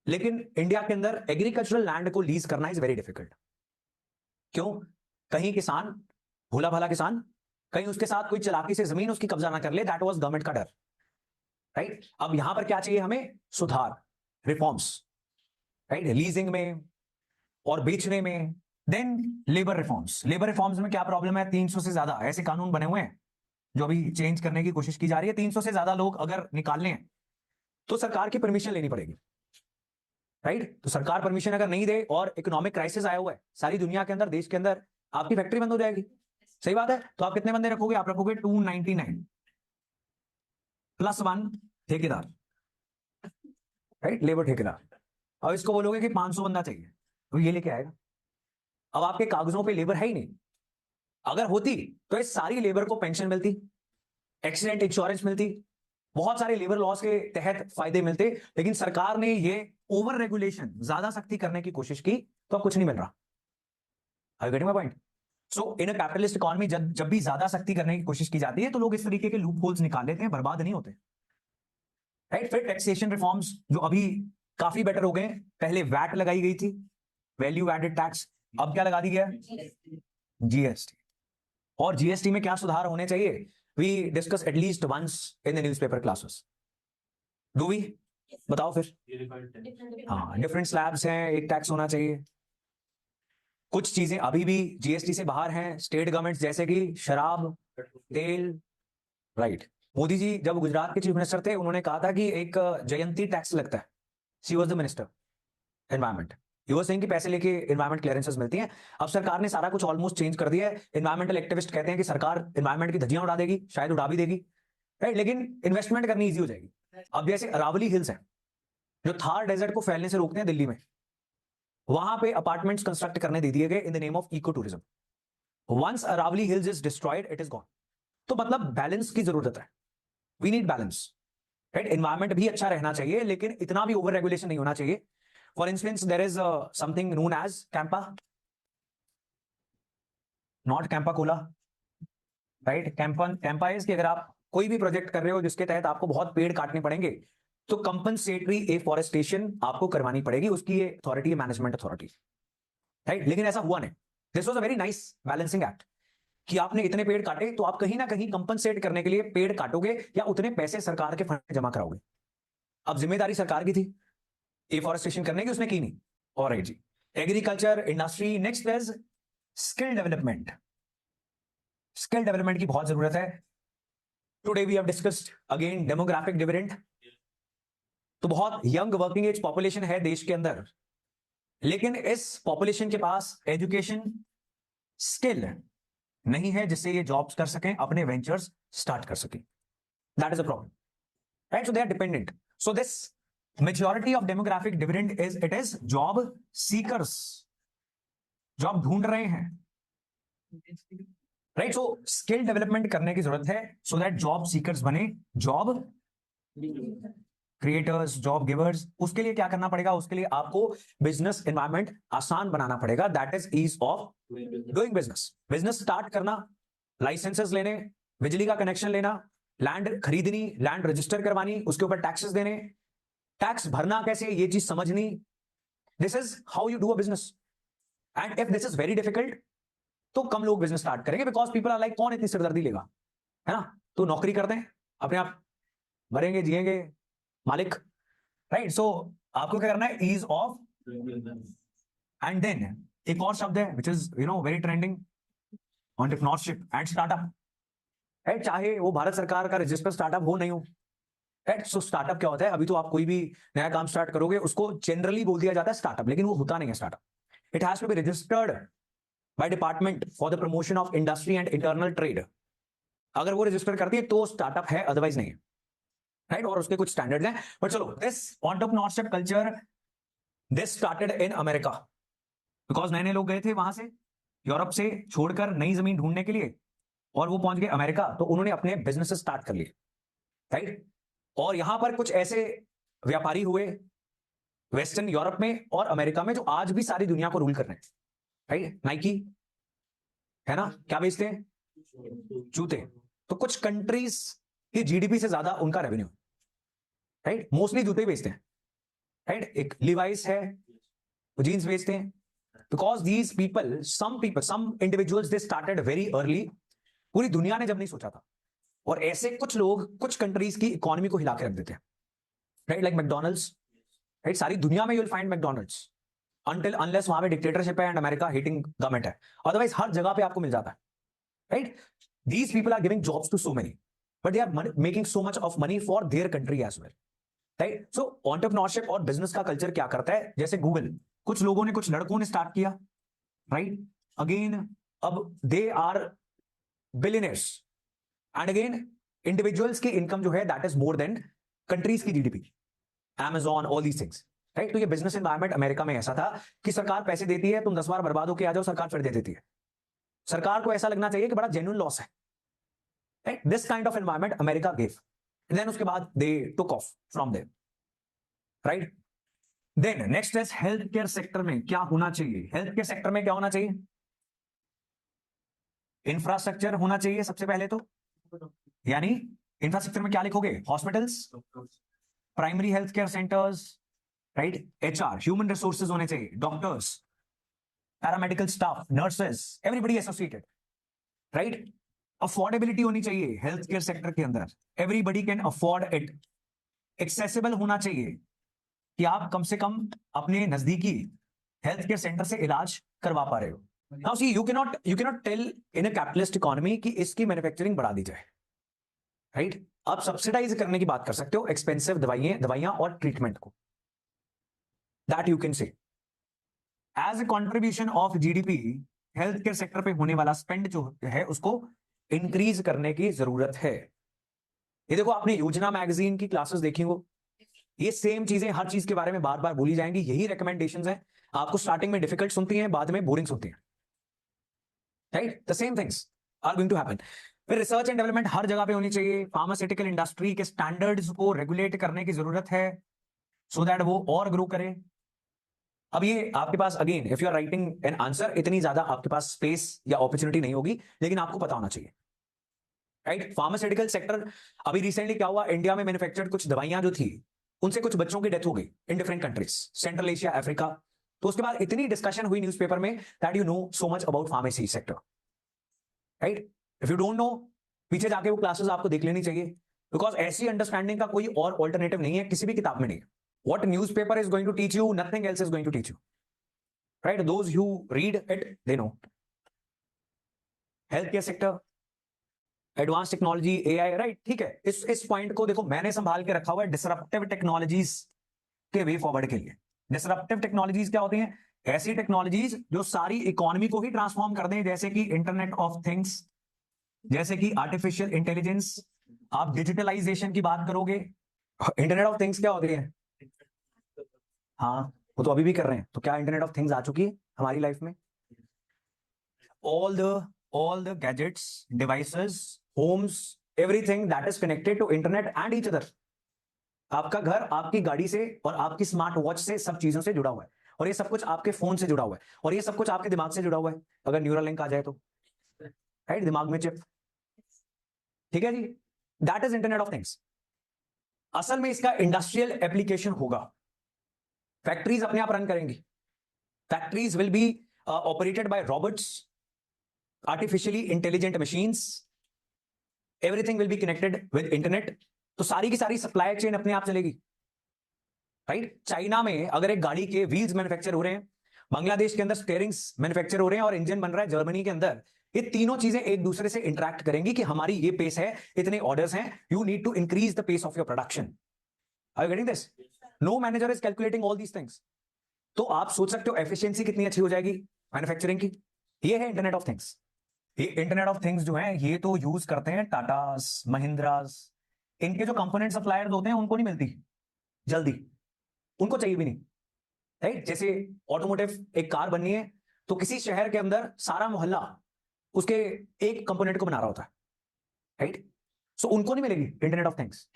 लेकिन इंडिया के अंदर एग्रीकल्चरल लैंड को लीज करना इज वेरी डिफिकल्ट। क्यों? कहीं किसान, भोला भाला किसान, कहीं उसके साथ कोई चालाकी से जमीन उसकी कब्जा ना कर ले, दैट वाज गवर्नमेंट का डर, राइट? अब यहां पर क्या चाहिए हमें? सुधार, रिफॉर्म्स, राइट? लीजिंग में और बेचने में। Then labour reforms, labour reforms में क्या प्रॉब्लम है? 300 से ज्यादा ऐसे कानून बने हुए हैं जो अभी चेंज करने की कोशिश की जा रही है। 300 से ज्यादा लोग अगर निकालने हैं तो सरकार की परमिशन लेनी पड़ेगी, राइट? तो सरकार परमिशन अगर नहीं दे और इकोनॉमिक क्राइसिस आया हुआ है सारी दुनिया के अंदर, देश के अंदर, आपकी फैक्ट्री बंद हो जाएगी। सही बात है? तो आप कितने बंदे रखोगे? आप रखोगे 299 +1 ठेकेदार, राइट? लेबर ठेकेदार। अब इसको बोलोगे कि 500 बंदा चाहिए, तो ये लेके आएगा। अब आपके कागजों पे लेबर है ही नहीं। अगर होती तो इस सारी लेबर को पेंशन मिलती, एक्सीडेंट इंश्योरेंस मिलती, बहुत सारे लेबर लॉस के तहत फायदे मिलते, लेकिन सरकार ने ये ओवर रेगुलेशन, ज्यादा सख्ती करने की कोशिश की, तो अब कुछ नहीं मिल रहा। Are you getting my point? So in a capitalist economy जब भी ज्यादा सख्ती करने की कोशिश की जाती है, तो लोग इस तरीके के लूप होल्स निकाल लेते हैं, बर्बाद नहीं होते, राइट? फिर टैक्सेशन रिफॉर्म्स जो अभी काफी बेटर हो गए। पहले वैट लगाई गई थी, वैल्यू एडेड टैक्स, अब क्या लगा दी गया? GST। और GST में क्या सुधार होने चाहिए? We discuss at least once in the newspaper classes, do we? बताओ फिर। हाँ, डिफरेंट स्लैब्स हैं, एक टैक्स होना चाहिए। कुछ चीजें अभी भी GST से बाहर हैं, स्टेट गवर्नमेंट्स, जैसे कि शराब, तेल, राइट? मोदी जी जब गुजरात के चीफ मिनिस्टर थे, उन्होंने कहा था कि एक जयंती टैक्स लगता है। She was the minister environment, he was saying कि पैसे लेके एनवायरमेंट क्लियरेंसेस मिलती हैं। अब सरकार ने सारा कुछ ऑलमोस्ट चेंज कर दिया है। एनवायरमेंटल एक्टिविस्ट कहते हैं कि सरकार एनवायरमेंट की धज्जियां उड़ा देगी, शायद उड़ा भी देगी, राइट? लेकिन इन्वेस्टमेंट करनी ईजी हो जाएगी। अब जैसे अरावली हिल्स है, जो थार डेजर्ट को फैलने से रोकते हैं दिल्ली में, वहां पे अपार्टमेंट्स कंस्ट्रक्ट करने दे दिए गए in the name of eco tourism. Once Aravalli hills is destroyed, it is gone. तो मतलब बैलेंस की जरूरत है, we need balance, right? Environment भी अच्छा रहना चाहिए, लेकिन इतना भी ओवर रेगुलेशन नहीं होना चाहिए। For instance, there is something known as CAMPA, not Campa cola, right. CAMPA is कि अगर आप कोई भी प्रोजेक्ट कर रहे हो जिसके तहत आपको बहुत पेड़ काटने पड़ेंगे तो कंपनसेटरी एफॉरेस्टेशन आपको करवानी पड़ेगी, उसकी ये अथॉरिटी है, मैनेजमेंट अथॉरिटी, राइट। लेकिन ऐसा हुआ नहीं। This was a very nice balancing act कि आपने इतने पेड़ काटे तो आप कहीं ना कहीं कंपनसेट करने के लिए पेड़ काटोगे या उतने पैसे सरकार के फंड में जमा कराओगे। अब जिम्मेदारी सरकार की थी एफॉरेस्टेशन करने की, उसने की नहीं। और जी agriculture industry. Next is skill development. Skill development की बहुत जरूरत है। Today we have discussed again demographic dividend. तो बहुत यंग वर्किंग एज पॉपुलेशन है देश के अंदर, लेकिन इस पॉपुलेशन के पास एजुकेशन स्किल नहीं है जिससे ये जॉब्स कर सकें, अपने वेंचर्स स्टार्ट कर सकें। That is a problem, right. So they are dependent. So this majority of demographic dividend is it is job seekers, job ढूंढ रहे हैं, राइट। सो स्किल डेवलपमेंट करने की जरूरत है सो दैट जॉब सीकर्स बने, जॉब क्रिएटर्स, जॉब गिवर्स। उसके लिए क्या करना पड़ेगा? उसके लिए आपको बिजनेस एनवायरनमेंट आसान बनाना पड़ेगा। That is ease of doing business. Business start करना, लाइसेंसेस लेने, बिजली का कनेक्शन लेना, लैंड खरीदनी, लैंड रजिस्टर करवानी, उसके ऊपर टैक्सेस देने, टैक्स भरना कैसे, ये चीज समझनी। This is how you do a business. And if this is very difficult तो कम लोग बिजनेस स्टार्ट करेंगे, बिकॉज पीपल आर लाइक कौन इतनी सिरदर्दी लेगा, है ना। तो नौकरी करते हैं, अपने आप मरेंगे जिएंगे, मालिक, राइट। सो आपको क्या करना है? Ease of. एंड देन एक और शब्द है which is very trending, entrepreneurship and startup, right. चाहे वो भारत सरकार का रजिस्टर्ड स्टार्टअप हो नहीं हो, राइट। सो स्टार्टअप क्या होता है? अभी तो आप कोई भी नया काम स्टार्ट करोगे उसको जनरली बोल दिया जाता है स्टार्टअप, लेकिन वो होता नहीं है startup. It has to be registered by department for the promotion of industry and internal trade. अगर वो रजिस्टर करती है तो स्टार्टअप है, अदरवाइज नहीं है, राइट। और उसके कुछ स्टैंडर्ड्स हैं। बट चलो, this entrepreneurship culture this started in America, because नए नए लोग गए थे वहां से, यूरोप से छोड़कर नई जमीन ढूंढने के लिए, और वो पहुंच गए अमेरिका, तो उन्होंने अपने बिजनेस स्टार्ट कर लिए, राइट। और यहां पर कुछ ऐसे व्यापारी हुए वेस्टर्न यूरोप में और अमेरिका में जो आज भी सारी दुनिया को रूल कर रहे हैं, राइट। नाइकी है ना, क्या बेचते हैं? जूते। तो कुछ कंट्रीज की जीडीपी से ज्यादा उनका रेवेन्यू, राइट। मोस्टली जूते ही बेचते हैं, राइट। एक लिवाइस है, वो जीन्स बेचते हैं। Because these people, some individuals they started very early. पूरी दुनिया ने जब नहीं सोचा था, और ऐसे कुछ लोग कुछ कंट्रीज की इकोनॉमी को हिला के रख देते हैं, राइट। Like McDonald's, right. सारी दुनिया में you will find McDonald's until unless वहां पे डिक्टेटरशिप है एंड अमेरिका हेटिंग गवर्नमेंट है, अदरवाइज हर जगह पे आपको मिल जाता है, right. These people are giving jobs to so many, but they are making so much of money for their country as well, right. So entrepreneurship और बिजनेस का कल्चर क्या करता है? जैसे गूगल, कुछ लोगों ने, कुछ लड़कों ने स्टार्ट किया, राइट। अगेन अब they are billionaires, and again individuals की इनकम जो है that is more than countries की GDP, Amazon, all these things, right. तो ये बिजनेस एनवायरनमेंट अमेरिका में ऐसा था कि सरकार पैसे देती है, तुम 10 बार बर्बाद होके आ जाओ, सरकार फिर दे देती है। सरकार को ऐसा लगना चाहिए कि बड़ा जेन्युइन लॉस है, right. This kind of environment America give, then उसके बाद they took off from there, right. Then next is health care sector में क्या होना चाहिए? हेल्थ केयर सेक्टर में क्या होना चाहिए? इंफ्रास्ट्रक्चर होना चाहिए सबसे पहले तो, यानी इंफ्रास्ट्रक्चर में क्या लिखोगे? Hospitals, primary health care centres, right. HR, human resources होने चाहिए, doctors, paramedical staff, nurses, everybody associated, right. Affordability होनी चाहिए हेल्थ केयर सेक्टर के अंदर, everybody can afford it. Accessible होना चाहिए कि आप कम से कम अपने नजदीकी हेल्थ केयर सेंटर से इलाज करवा पा रहे हो। Now see, you cannot tell in a capitalist economy कि इसकी मैन्युफैक्चरिंग बढ़ा दी जाए, राइट। आप सब्सिडाइज करने की बात कर सकते हो एक्सपेंसिव दवाइयां और ट्रीटमेंट को, that you can say as a contribution of GDP. Health care sector पे होने वाला स्पेंड जो है उसको इंक्रीज करने की जरूरत है। ये देखो, आपने योजना मैगजीन की क्लासेस देखी हो, ये सेम चीजें हर चीज के बारे में बार बार बोली जाएंगी, यही रिकमेंडेशंस हैं। आपको स्टार्टिंग में डिफिकल्ट सुनती हैं, बाद में बोरिंग सुनती हैं, right. The same things are going to happen. फिर रिसर्च एंड डेवलपमेंट हर जगह पे होनी चाहिए। फार्मास्यूटिकल इंडस्ट्री के स्टैंडर्ड्स को रेगुलेट करने की जरूरत है सो दैट वो और ग्रो करे। अब ये आपके पास, again if you are writing an answer, इतनी ज्यादा आपके पास स्पेस या अपॉर्चुनिटी नहीं होगी, लेकिन आपको पता होना चाहिए, राइट। फार्मास्यूटिकल सेक्टर, अभी रिसेंटली क्या हुआ, इंडिया में मैन्युफैक्चर्ड कुछ दवाइयां जो थी उनसे कुछ बच्चों की डेथ हो गई in different countries, central Asia, Africa. तो उसके बाद इतनी डिस्कशन हुई न्यूज़पेपर में that you know so much about pharmacy sector, right. If you don't know, पीछे जाके वो क्लासेस आपको देख लेनी चाहिए, बिकॉज ऐसी अंडरस्टैंडिंग का कोई और ऑल्टरनेटिव नहीं है, किसी भी किताब में नहीं है। What newspaper is going to teach you, nothing else is going to teach you, right. Those who read it they know. Health care sector, advance technology, AI, right, ठीक है। इस पॉइंट को देखो मैंने संभाल के रखा हुआ है डिसरप्टिव टेक्नोलॉजीज के वे फॉरवर्ड के लिए। डिसरप्टिव टेक्नोलॉजीज क्या होती हैं? ऐसी टेक्नोलॉजीज जो सारी इकोनॉमी को ही ट्रांसफॉर्म कर दें, जैसे कि इंटरनेट ऑफ थिंग्स, जैसे कि आर्टिफिशियल इंटेलिजेंस। आप डिजिटलाइजेशन की बात करोगे, इंटरनेट ऑफ थिंग्स क्या होती है? हाँ, वो तो अभी भी कर रहे हैं। तो क्या इंटरनेट ऑफ थिंग्स आ चुकी है हमारी लाइफ में? all the gadgets, devices, homes, everything that is connected to internet and each other। आपका घर आपकी गाड़ी से और आपकी स्मार्ट वॉच से सब चीजों से जुड़ा हुआ है, और ये सब कुछ आपके फोन से जुड़ा हुआ है, और ये सब कुछ आपके दिमाग से जुड़ा हुआ है अगर न्यूरल लिंक आ जाए तो, राइट, दिमाग में चिप। ठीक है जी, that is internet of things. असल में इसका इंडस्ट्रियल एप्लीकेशन होगा। फैक्ट्रीज अपने आप रन करेंगी, factories will be operated by robots, artificially intelligent machines, everything will be connected with internet. तो सारी की सारी सप्लाई चेन अपने आप चलेगी, राइट। चाइना में अगर एक गाड़ी के व्हील्स मैन्युफैक्चर हो रहे हैं, बांग्लादेश के अंदर स्टीयरिंग्स मैन्युफैक्चर हो रहे हैं, और इंजन बन रहा है जर्मनी के अंदर, ये तीनों चीजें एक दूसरे से इंटरैक्ट करेंगी कि हमारी ये पेस है, इतने ऑर्डर्स हैं, you need to increase the pace of your production. Are you getting this? No manager is calculating all these things. तो आप सोच सकते हो एफिशिएंसी कितनी अच्छी हो जाएगी मैन्युफैक्चरिंग की। ये है इंटरनेट ऑफ थिंग्स। ये इंटरनेट ऑफ थिंग्स जो है ये तो यूज करते हैं टाटास, महिंद्रास। इनके जो कंपोनेंट सप्लायर्स होते हैं उनको नहीं मिलती जल्दी, उनको चाहिए भी नहीं, राइट। जैसे ऑटोमोटिव एक कार बननी है तो किसी शहर के अंदर सारा मोहल्ला उसके एक कंपोनेंट को बना रहा होता है, राइट। सो उनको नहीं मिलेगी इंटरनेट ऑफ थिंग्स,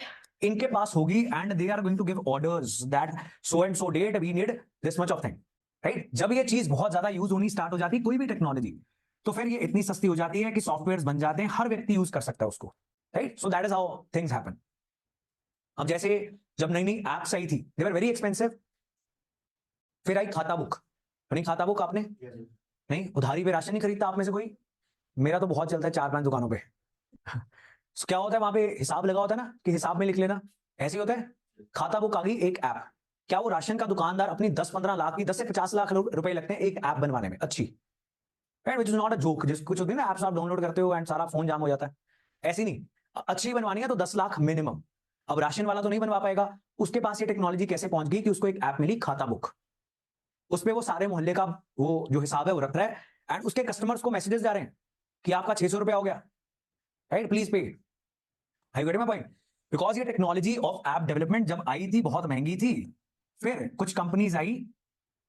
इनके पास होगी, and they are going to give orders that so and so date we need this much of thing, right. जब ये चीज बहुत ज्यादा यूज होनी स्टार्ट हो जाती है कोई भी टेक्नोलॉजी, तो फिर ये इतनी सस्ती हो जाती है कि सॉफ्टवेयर बन जाते हैं, हर व्यक्ति यूज कर सकता है उसको, right. So that is how things happen. अब जैसे जब नई नई एप्स आई थी, दे वर वेरी एक्सपेंसिव, फिर आई खाता बुक। नहीं, खाता बुक आपने नहीं, उधारी पे राशन नहीं खरीदता आप में से कोई? मेरा तो बहुत चलता है 4-5 दुकानों पे। So, क्या होता है वहां पे हिसाब लगा होता है ना कि हिसाब में लिख लेना, ऐसे ही होता है। खाता बुक आ गई एक ऐप, क्या वो राशन का दुकानदार अपनी 10-15 लाख की, 10 से 50 लाख रुपए लगते हैं एक ऐप बनवाने में अच्छी, right, which is not a joke. जिस कुछ होती है ना ऐप्स आप डाउनलोड करते हो एंड सारा फोन जाम हो जाता है, ऐसी नहीं। अच्छी बनवानी है तो 10 लाख मिनिमम। अब राशन वाला तो नहीं बनवा पाएगा, उसके पास ये टेक्नोलॉजी कैसे पहुंच गई कि उसको एक ऐप मिली खाता बुक, उसपे वो सारे मोहल्ले का वो जो हिसाब है वो रख रहा है, एंड उसके कस्टमर्स को मैसेजेस जा रहे हैं कि आपका 600 रुपया हो गया, right, please pay. I get my point? Because ये टेक्नोलॉजी ऑफ ऐप डेवलपमेंट जब आई थी बहुत महंगी थी, फिर कुछ कंपनीज आई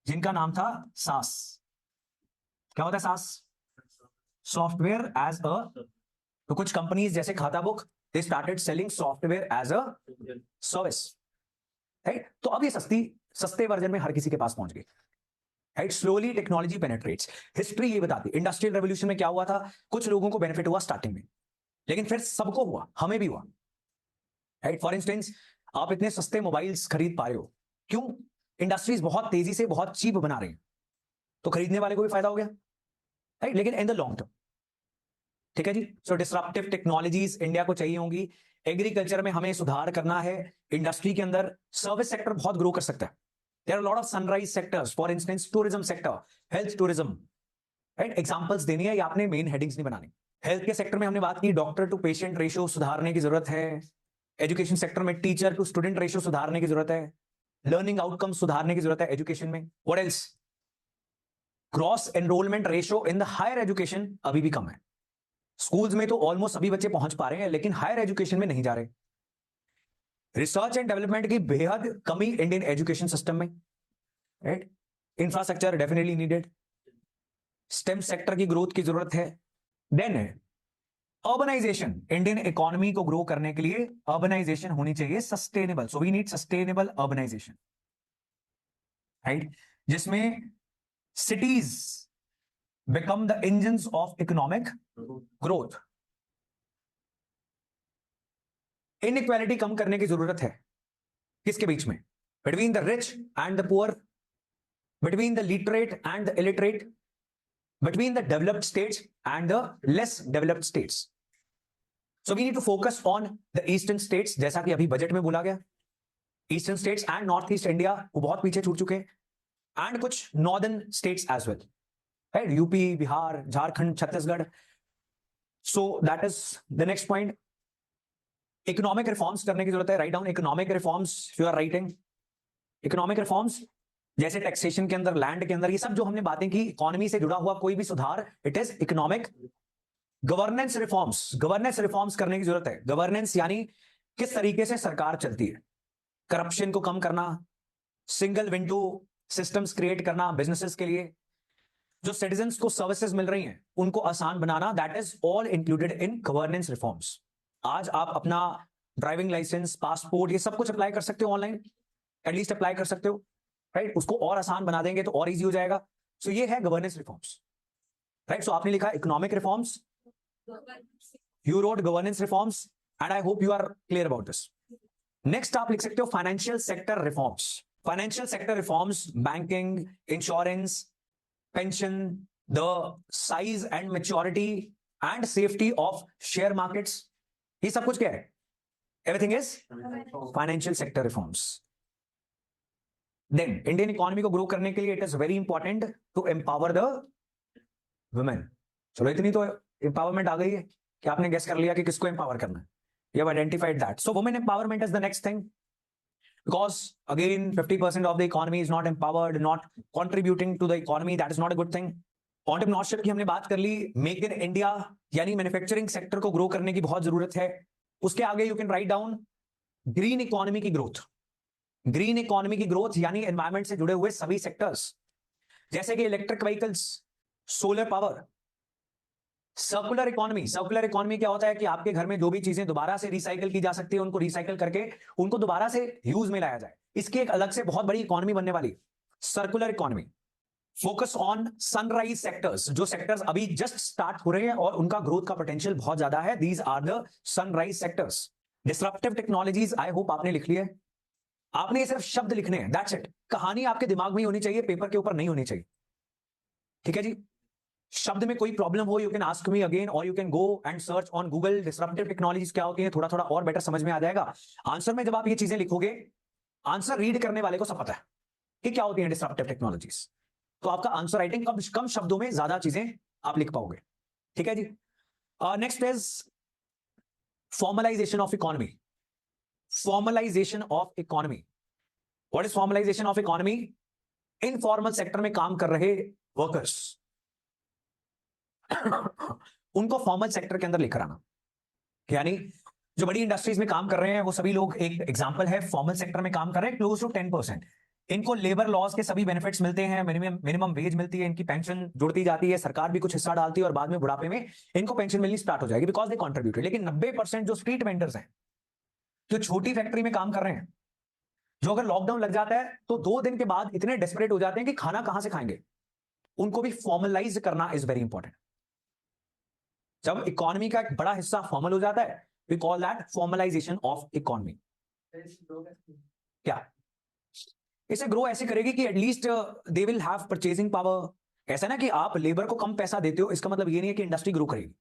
जिनका नाम था सास। क्या होता है सास? सॉफ्टवेयर एज अ, तो कुछ कंपनीज जैसे Khatabook, they started selling software as a service, right. तो अब ये सस्ते वर्जन में हर किसी के पास पहुंच गई, right. Slowly technology penetrates. History ये बताती है इंडस्ट्रियल रेवोल्यूशन में क्या हुआ था, कुछ लोगों को बेनिफिट हुआ स्टार्टिंग में, लेकिन फिर सबको हुआ, हमें भी हुआ, राइट। फॉर इंस्टेंस, आप इतने सस्ते मोबाइल्स खरीद पा रहे हो, क्यों? इंडस्ट्रीज बहुत तेजी से बहुत चीप बना रही है, तो खरीदने वाले को भी फायदा हो गया, राइट, लेकिन इन द लॉन्ग टर्म। ठीक है जी। सो डिसरप्टिव टेक्नोलॉजीज इंडिया को चाहिए होंगी। एग्रीकल्चर में हमें सुधार करना है, इंडस्ट्री के अंदर सर्विस सेक्टर बहुत ग्रो कर सकता है। There are lot of sunrise sectors, for instance tourism sector, health tourism, right. Examples देनी है, ये आपने मेन हेडिंग्स नहीं बनानी। हेल्थ के सेक्टर में हमने बात की डॉक्टर टू पेशेंट रेशियो सुधारने की जरूरत है। एजुकेशन सेक्टर में टीचर टू स्टूडेंट रेशियो सुधारने की जरूरत है। लर्निंग आउटकम सुधारने की जरूरत है एजुकेशन में। What else? Cross enrolment ratio in the higher education अभी भी कम है। स्कूल्स में तो ऑलमोस्ट सभी बच्चे पहुंच पा रहे हैं, लेकिन हायर एजुकेशन में नहीं जा रहे। रिसर्च एंड डेवलपमेंट की बेहद कमी इंडियन एजुकेशन सिस्टम में, right. Infrastructure definitely needed. STEM sector की ग्रोथ की जरूरत है। देन है अर्बनाइजेशन। इंडियन इकोनॉमी को ग्रो करने के लिए अर्बनाइजेशन होनी चाहिए sustainable, so we need sustainable urbanization, right, जिसमें cities become the engines of economic growth, inequality कम करने की जरूरत है किसके बीच में? Between the rich and the poor, between the literate and the illiterate, between the developed states and the less developed states. So we need to focus on the eastern states, जैसा कि अभी बजट में बोला गया. Eastern states and north east India वो बहुत पीछे छूट चुके हैं, एंड कुछ northern states as well, right? UP, Bihar, Jharkhand, Chhattisgarh. So that is the next point. Economic reforms करने की जरूरत है. Write down economic reforms if you are writing. Economic reforms जैसे टैक्सेशन के अंदर, लैंड के अंदर, ये सब जो हमने बातें की, इकोनॉमी से जुड़ा हुआ कोई भी सुधार, it is economic. Governance reforms, governance reforms करने की जरूरत है. गवर्नेंस यानी किस तरीके से सरकार चलती है, करप्शन को कम करना, सिंगल विंडो सिस्टम्स क्रिएट करना बिजनेसेस के लिए, जो सिटीजन्स को सर्विसेज मिल रही हैं उनको आसान बनाना, that is all included in governance reforms. आज आप अपना ड्राइविंग लाइसेंस, पासपोर्ट, ये सब कुछ अप्लाई कर सकते हो ऑनलाइन, एटलीस्ट अप्लाई कर सकते हो, राइट? उसको और आसान बना देंगे तो और इजी हो जाएगा. सो ये है गवर्नेंस रिफॉर्म्स, राइट? सो आपने लिखा economic reforms, you wrote governance reforms, and I hope you are clear about this. Next आप लिख सकते हो financial sector reforms. Financial sector reforms, banking, insurance, pension, the size and maturity and safety of share markets, ये सब कुछ क्या है? Everything is financial sector reforms. Then Indian economy को ग्रो करने के लिए it is very important to empower the women. चलो इतनी तो एम्पावरमेंट आ गई है कि आपने गेस कर लिया कि किसको एम्पावर करना है. You have identified that. So women empowerment is the next thing, because again 50% of the economy is not empowered, not contributing to the economy. That is not a good thing. Entrepreneurship की हमने बात कर ली. मेक इन इंडिया यानी मैन्युफैक्चरिंग सेक्टर को ग्रो करने की बहुत जरूरत है. उसके आगे you can write down green economy की ग्रोथ. ग्रीन इकोनॉमी की ग्रोथ यानी एनवायरमेंट से जुड़े हुए सभी सेक्टर्स, जैसे कि electric vehicles, solar power. Circular economy, circular economy क्या होता है कि आपके घर में जो भी चीजें दोबारा से रिसाइकल की जा सकती है उनको रिसाइकल करके उनको दोबारा से यूज में लाया जाए. इसकी एक अलग से बहुत बड़ी इकोनॉमी बनने वाली, circular economy. Focus on sunrise sectors, जो सेक्टर्स अभी जस्ट स्टार्ट हो रहे हैं और उनका ग्रोथ का पोटेंशियल बहुत ज्यादा है. These are the sunrise sectors. Disruptive technologies, I hope आपने लिख लिया है. आपने ये सिर्फ शब्द लिखने हैं, दैट्स इट. कहानी आपके दिमाग में ही होनी चाहिए, पेपर के ऊपर नहीं होनी चाहिए. ठीक है जी? शब्द में कोई प्रॉब्लम हो, you can ask me again, और you can go and search on Google disruptive technologies क्या होती है, थोड़ा थोड़ा और बेटर समझ में आ जाएगा. आंसर में जब आप ये चीजें लिखोगे, आंसर रीड करने वाले को सब पता है कि क्या होती है डिसरप्टिव टेक्नोलॉजीज, तो आपका आंसर राइटिंग कम शब्दों में ज्यादा चीजें आप लिख पाओगे. ठीक है जी? Next is formalisation of economy. Formalization of economy. What is formalisation of economy? Informal sector में काम कर रहे वर्कर्स उनको फॉर्मल सेक्टर के अंदर लेकर आना. यानी जो बड़ी इंडस्ट्रीज में काम कर रहे हैं वो सभी लोग, एक एग्जांपल है, फॉर्मल सेक्टर में काम कर रहे हैं, क्लोज टू 10%. इनको लेबर लॉज के सभी बेनिफिट्स मिलते हैं, मिनिमम वेज मिलती है, इनकी पेंशन जुड़ती जाती है, सरकार भी कुछ हिस्सा डालती है और बाद में बुढ़ापे में इनको पेंशन मिलनी स्टार्ट हो जाएगी बिकॉज दे कॉन्ट्रीब्यूटेड. लेकिन 90% जो स्ट्रीट वेंडर्स हैं, जो छोटी फैक्ट्री में काम कर रहे हैं, जो अगर लॉकडाउन लग जाता है तो 2 दिन के बाद इतने डेस्परेट हो जाते हैं कि खाना कहां से खाएंगे, उनको भी फॉर्मलाइज करना इज वेरी इंपॉर्टेंट. जब इकोनॉमी का एक बड़ा हिस्सा फॉर्मल हो जाता है, we call that formalisation of economy. क्या इसे ग्रो ऐसे करेगी कि at least they will have purchasing power. ऐसा ना कि आप लेबर को कम पैसा देते हो, इसका मतलब ये नहीं है कि इंडस्ट्री ग्रो करेगी.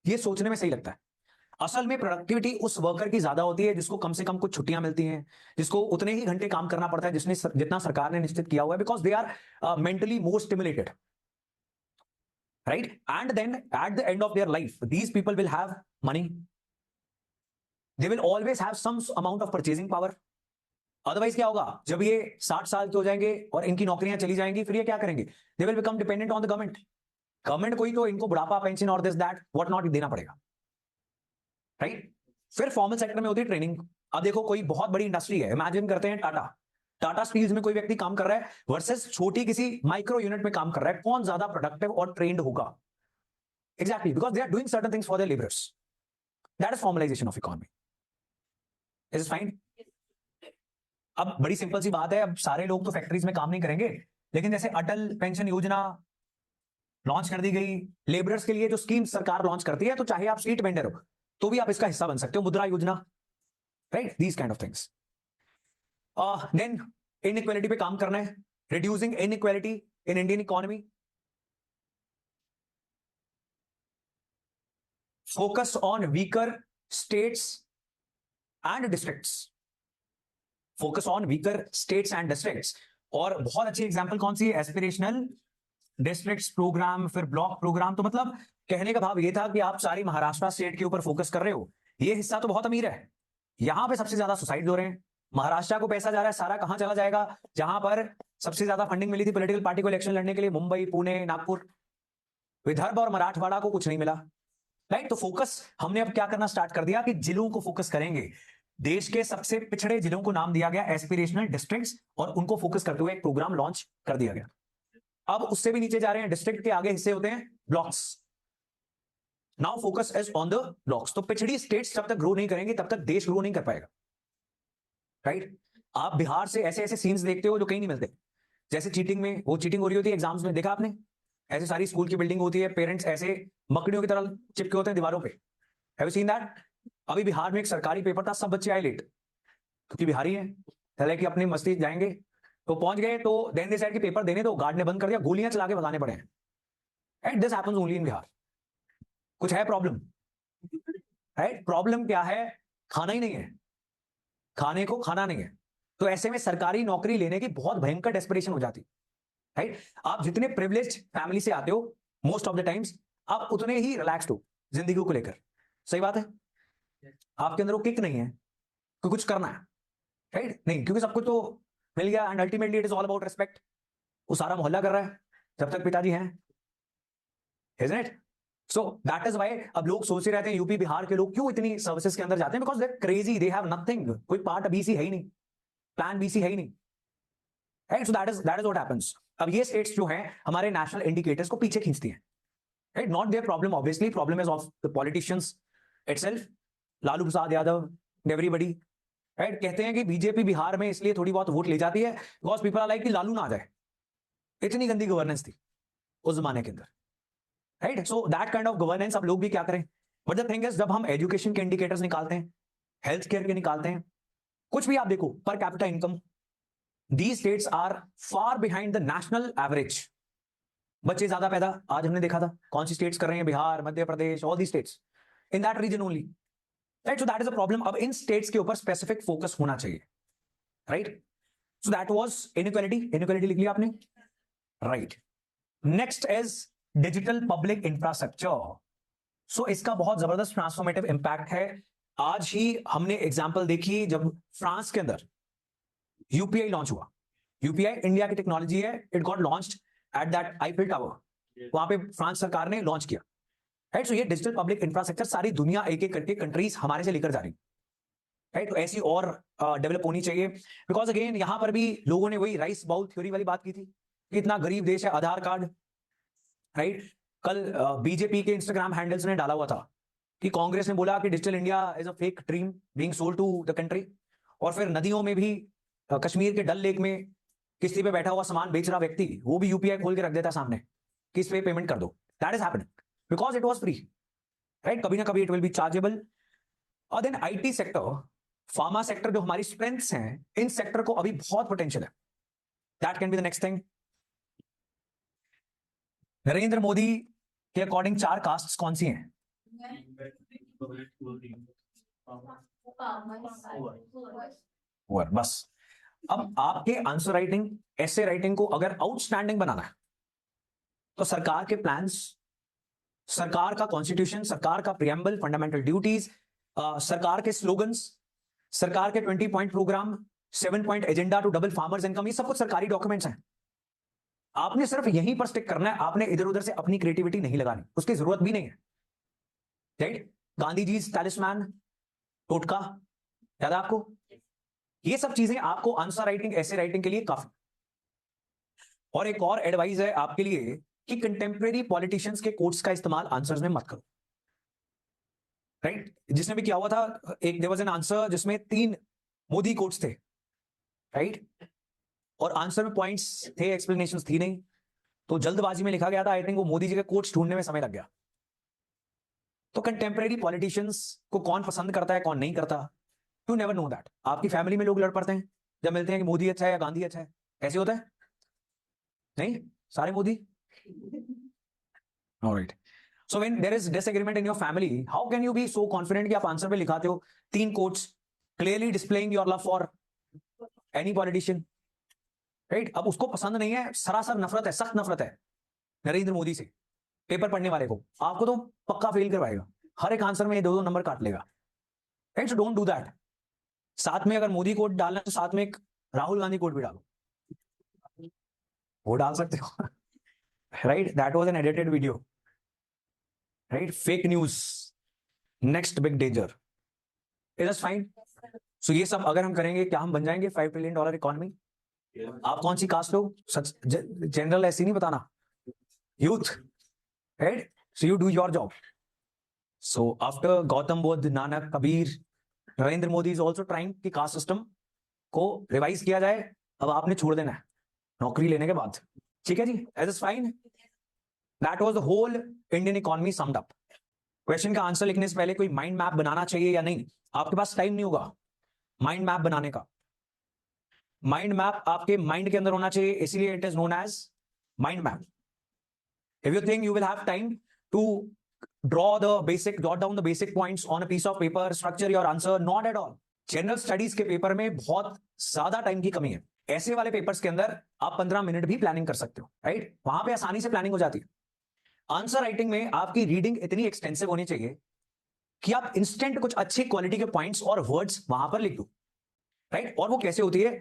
ये सोचने में सही लगता है. असल में प्रोडक्टिविटी उस वर्कर की ज्यादा होती है जिसको कम से कम कुछ छुट्टियां मिलती हैं, जिसको उतने ही घंटे काम करना पड़ता है जितना सरकार ने निश्चित किया हुआ है, because they are mentally more stimulated. Right? And then at the end of their life, these people will have money. They will always have some amount of purchasing power. Otherwise क्या होगा, जब ये 60 साल के हो जाएंगे और इनकी नौकरियां चली जाएंगी, फिर ये क्या करेंगे? They will become dependent on the government. Government को ही तो इनको बुढ़ापा पेंशन और दिस दैट व्हाट नॉट देना पड़ेगा. राइट? फिर फॉर्मल सेक्टर में होती है ट्रेनिंग. अब देखो कोई बहुत बड़ी इंडस्ट्री है, इमेजिन करते हैं टाटा स्टील्स में कोई व्यक्ति काम कर रहा है वर्सेस छोटी किसी माइक्रो यूनिट में काम कर रहा है, कौन ज्यादा प्रोडक्टिव और ट्रेंड होगा? Exactly, because they are doing certain things for their labourers. That is formalisation of economy. Is fine. अब बड़ी सिंपल सी बात है, अब सारे लोग तो फैक्ट्रीज में काम नहीं करेंगे, लेकिन जैसे अटल पेंशन योजना लॉन्च कर दी गई, लेबरर्स के लिए जो स्कीम सरकार लॉन्च करती है, तो चाहे आप स्ट्रीट वेंडर हो, तो भी आप इसका हिस्सा बन सकते हो, Mudra Yojana, right, these kind of things. Then inequality पे काम करना है, reducing inequality in Indian economy, focus on weaker states and districts, focus on weaker states and districts. और बहुत अच्छी एग्जांपल कौन सी है, एस्पिरेशनल डिस्ट्रिक्ट्स प्रोग्राम, फिर ब्लॉक प्रोग्राम। तो मतलब कहने का भाव ये था कि आप सारी महाराष्ट्र स्टेट के ऊपर फोकस कर रहे हो, ये हिस्सा तो बहुत अमीर है, यहां पे सबसे ज्यादा सुसाइड हो रहे हैं, महाराष्ट्र को पैसा जा रहा है, सारा कहां चला जाएगा, जहां पर सबसे ज्यादा फंडिंग मिली थी पॉलिटिकल पार्टी को इलेक्शन लड़ने के लिए, मुंबई, पुणे, नागपुर। विदर्भ और मराठवाड़ा को कुछ नहीं मिला, राइट। तो फोकस हमने अब क्या करना स्टार्ट कर दिया कि जिलों को फोकस करेंगे, देश के सबसे पिछड़े जिलों को नाम दिया गया एस्पिरेशनल डिस्ट्रिक्ट्स, और उनको फोकस करते हुए एक प्रोग्राम लॉन्च कर दिया गया। अब उससे भी नीचे जा रहे हैं, डिस्ट्रिक्ट के आगे हिस्से होते हैं blocks, now focus is on the blocks. तो पिछड़ी स्टेट्स जब तक ग्रो नहीं करेंगे तब तक देश ग्रो नहीं कर पाएगा, राइट। आप बिहार से ऐसे ऐसे सीन्स देखते हो जो कहीं नहीं मिलते, जैसे चीटिंग में, वो चीटिंग हो रही होती है एग्जाम्स में, देखा आपने, ऐसे सारी स्कूल की बिल्डिंग होती है, पेरेंट्स ऐसे मकड़ियों की तरह चिपके होते हैं दीवारों पे, हैव यू सीन दैट? अभी बिहार में एक सरकारी पेपर था, सब बच्चे आए लेट, क्योंकि बिहारी हैं, पहले कि अपनी मस्ती जाएंगे, तो पहुंच गए, तो देन दे सेड कि पेपर देने दो, गार्ड ने बंद कर दिया, गोलियां चला के भगाने पड़े हैं, right. This happens only in Bihar. कुछ है प्रॉब्लम, राइट। प्रॉब्लम क्या है, खाना ही नहीं है, खाने को खाना नहीं है, तो ऐसे में सरकारी नौकरी लेने की बहुत भयंकर डेस्परेशन हो जाती, राइट। आप जितने प्रिविलेज्ड फैमिली से आते हो मोस्ट ऑफ द टाइम्स, आप उतने ही रिलैक्स्ड हो जिंदगी को लेकर, सही बात है। आपके अंदर वो किक नहीं है कि कुछ करना है, राइट, नहीं, क्योंकि सब कुछ तो मिल गया, and ultimately it is all about respect. वो सारा मोहल्ला कर रहा है जब तक पिताजी हैं, isn't it? So that is why अब लोग सोच ही रहते हैं यूपी बिहार के लोग क्यों इतनी सर्विसेज के अंदर जाते हैं, because they crazy, they have nothing, कोई पार्ट बी सी है ही नहीं, प्लान बी सी है ही नहीं, right. So that is what happens. अब ये स्टेट्स जो हैं हमारे नेशनल इंडिकेटर्स को पीछे खींचती हैं, right, not their problem, obviously problem is of the politicians itself, Lalu Prasad Yadav, everybody, right. कहते हैं कि बीजेपी बिहार में इसलिए थोड़ी बहुत वोट ले जाती है बिकॉज पीपल आर लाइक कि लालू ना आ जाए, इतनी गंदी गवर्नेंस थी उस जमाने के अंदर, right. So that kind of governance अब लोग भी क्या करें। बट द थिंग इज, जब हम एजुकेशन के इंडिकेटर्स निकालते हैं, हेल्थ केयर के निकालते हैं, कुछ भी आप देखो, per capita income, these states are far behind the national average। बच्चे ज्यादा पैदा आज हमने देखा था कौन सी स्टेट्स कर रहे हैं, Bihar, Madhya Pradesh, all the states in that region only, right. So that is a problem. अब इन स्टेट्स के ऊपर स्पेसिफिक फोकस होना चाहिए, right. So that was inequality, inequality लिख लिया आपने, right. Next is digital public infrastructure. So इसका बहुत जबरदस्त ट्रांसफॉर्मेटिव इंपैक्ट है। आज ही हमने एग्जांपल देखी जब फ्रांस के अंदर यूपीआई लॉन्च हुआ, यूपीआई इंडिया की टेक्नोलॉजी है, it got launched at that Eiffel tower, वहां पे फ्रांस सरकार ने लॉन्च किया, राइट। सो ये डिजिटल पब्लिक इंफ्रास्ट्रक्चर सारी दुनिया एक एक करके कंट्रीज हमारे से लेकर जा रही, राइट। तो ऐसी और डेवलप होनी चाहिए, बिकॉज अगेन यहां पर भी लोगों ने वही राइस बाउल थ्योरी वाली बात की थी कि इतना गरीब देश है, आधार कार्ड, राइट। कल बीजेपी के इंस्टाग्राम हैंडल्स ने डाला हुआ था कि कांग्रेस ने बोला कि digital India is a fake dream being sold to the country, और फिर नदियों में भी कश्मीर के डल लेक में किश्ती पे बैठा हुआ सामान बेच रहा व्यक्ति, वो भी यूपीआई खोल के रख देता सामने कि इस पे पेमेंट कर दो। That is happening because it was free, right. कभी ना कभी इट विल बी चार्जेबल। और then IT sector, pharma sector जो हमारी स्ट्रेंथ्स हैं, इन सेक्टर को अभी बहुत पोटेंशियल है, that can be the next thing. Narendra Modi के अकॉर्डिंग 4 कास्ट्स कौन सी हैं? बस। अब आपके आंसर राइटिंग, ऐसे राइटिंग को अगर आउटस्टैंडिंग बनाना है तो सरकार के प्लान्स, सरकार का कॉन्स्टिट्यूशन, सरकार का प्रियम्बल, फंडामेंटल ड्यूटीज, सरकार के स्लोगन्स, सरकार के 20 point programme, 7 point agenda to double farmers income, ये सब कुछ सरकारी डॉक्यूमेंट्स हैं। आपने सिर्फ यहीं पर स्टिक करना है, आपने इधर उधर से अपनी क्रिएटिविटी नहीं लगानी, उसकी जरूरत भी नहीं है, राइट। गांधी जी टैलिस्मैन, टोटका, याद है आपको? ये सब चीजें आपको आंसर राइटिंग, ऐसे राइटिंग के लिए काफी। और एक और एडवाइस है आपके लिए कि कंटेम्प्रेरी पॉलिटिशियंस के कोट्स का इस्तेमाल आंसर्स में मत करो, राइट। जिसने भी किया हुआ था, एक देयर वाज एन आंसर जिसमें 3 मोदी कोट्स थे, राइट, और आंसर में पॉइंट्स थे, एक्सप्लेनेशंस थी नहीं, तो जल्दबाजी में लिखा गया था। आई थिंक वो मोदी जी के कोट्स ढूंढने में समय लग गया, तो कंटेम्प्रेरी पॉलिटिशियंस को कौन पसंद करता है कौन नहीं करता, यू नेवर नो दैट। आपकी फैमिली में लोग लड़ पड़ते हैं जब मिलते हैं कि मोदी अच्छा है या गांधी अच्छा है, ऐसे होता है? नहीं, सारे Modi. Alright, so when there is disagreement in your family, how can you be so confident कि आप आंसर में लिखाते हो 3 quotes clearly displaying your love for any politician, right? अब उसको पसंद नहीं है, सरासर नफरत है, सख्त नफरत है नरेंद्र मोदी से, पेपर पढ़ने वाले को, आपको तो पक्का फेल करवाएगा, हर एक आंसर में ये 2-2 नंबर काट लेगा, right? So don't do that. साथ में अगर मोदी कोट डालना है तो साथ में एक राहुल गांधी कोट भी डालो, वो डाल सकते हो, right? That was an edited video, right? Fake news next big danger, it is fine. So ये सब अगर हम करेंगे, क्या हम बन जाएंगे $5 ट्रिलियन इकोनॉमी? आप कौन सी कास्ट हो, सच जनरल ऐसी नहीं बताना, youth, right? So you do your job. So after Gautam Buddha, Nanak, Kabir, Narendra Modi is also trying कि कास्ट सिस्टम को रिवाइज किया जाए। अब आपने छोड़ देना है नौकरी लेने के बाद, ठीक है जी? As is fine. That was the whole Indian economy summed up. Question का आंसर लिखने से पहले कोई माइंड मैप बनाना चाहिए या नहीं? आपके पास टाइम नहीं होगा माइंड मैप बनाने का। माइंड मैप आपके माइंड के अंदर होना चाहिए, इसलिए it is known as mind map. If you think you will have time to draw the basic, jot down the basic points on a piece of paper, structure your answer, not at all. General studies के पेपर में बहुत ज्यादा टाइम की कमी है। ऐसे वाले पेपर्स के अंदर आप 15 मिनट भी प्लानिंग कर सकते हो, राइट? वहां पे आसानी से प्लानिंग हो जाती है। आंसर राइटिंग में आपकी रीडिंग इतनी एक्सटेंसिव होनी चाहिए कि आप इंस्टेंट कुछ अच्छी क्वालिटी के पॉइंट्स और वर्ड्स वहां पर लिख दो, राइट? और वो कैसे होती है?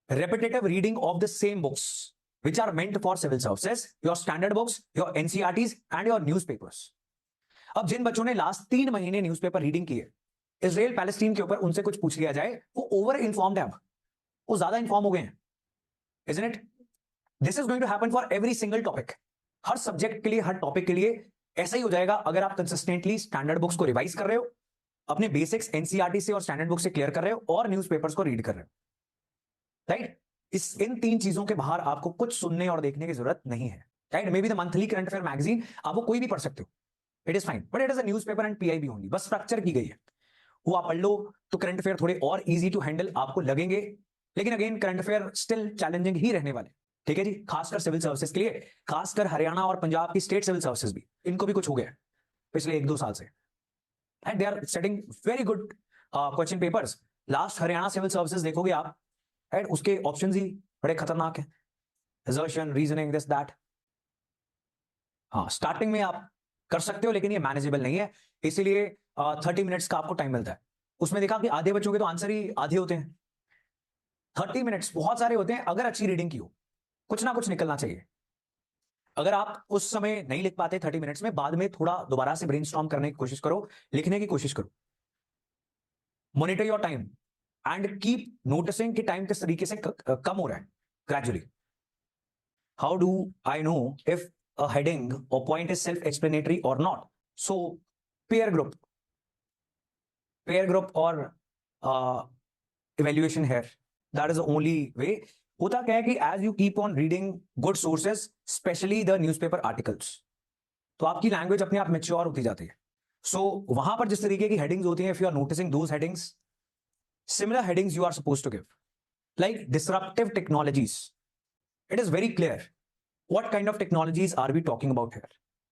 repetitive reading of the same books which are meant for civil services, your standard books, your NCERTs and your newspapers. अब जिन बच्चों ने लास्ट 3 महीने न्यूज़पेपर रीडिंग की है, इजराइल पैलेस्टीन के ऊपर, उनसे कुछ पूछ लिया जाए, वो ओवर इन्फॉर्म्ड है, अब वो ज्यादा इन्फॉर्म हो गए हैं, isn't it? This is going to happen for every single topic. Her subject के लिए, हर टॉपिक के लिए ऐसा ही हो जाएगा अगर आप कंसिस्टेंटली स्टैंडर्ड बुक्स को रिवाइज कर रहे हो, अपने बेसिक्स एनसीईआरटी से और स्टैंडर्ड बुक से क्लियर कर रहे हो और न्यूज़पेपर्स को रीड कर रहे हो, राइट? इन 3 चीजों के बाहर आपको कुछ सुनने और देखने की जरूरत नहीं है, right? May be the monthly current affair magazine आप वो कोई भी पढ़ सकते हो, it is fine, but it is a newspaper and PIB only, बस स्ट्रक्चर की गई है, वो आप पढ़ लो तो करंट अफेयर थोड़े और इजी टू हैंडल आपको लगेंगे। लेकिन again current affair still challenging ही रहने वाले, ठीक है जी? खासकर सिविल सर्विसेज के लिए, खासकर हरियाणा और पंजाब की स्टेट सिविल सर्विसेज भी, इनको भी कुछ हो गया पिछले 1-2 साल से, and they are setting very good question papers. Last Haryana civil services देखोगे आप, राइट? उसके ऑप्शंस ही बड़े खतरनाक है, assertion, रीजनिंग, दिस दैट। हाँ, स्टार्टिंग में आप कर सकते हो लेकिन ये मैनेजेबल नहीं है, इसीलिए 30 मिनट्स का आपको टाइम मिलता है। उसमें देखा कि आधे बच्चों के तो आंसर ही आधे होते हैं। 30 मिनट्स बहुत सारे होते हैं अगर अच्छी रीडिंग की हो, कुछ ना कुछ निकलना चाहिए। अगर आप उस समय नहीं लिख पाते 30 मिनट्स में, बाद में थोड़ा दोबारा से ब्रेनस्टॉर्म करने की कोशिश करो, लिखने की कोशिश करो। Monitor your time and keep noticing कि टाइम किस तरीके से कम हो रहा है gradually. How do I know if a heading or point is self-explanatory or not? So peer group or evaluation here, that is the only way. होता क्या है कि as you keep on reading good sources, especially the newspaper articles, तो आपकी लैंग्वेज अपने आप मैच्योर होती जाती है। सो वहां पर जिस तरीके की हेडिंग्स होती हैं, if you are noticing those headings, similar headings you are supposed to give, like disruptive technologies. It is very clear what kind of technologies are we talking about here.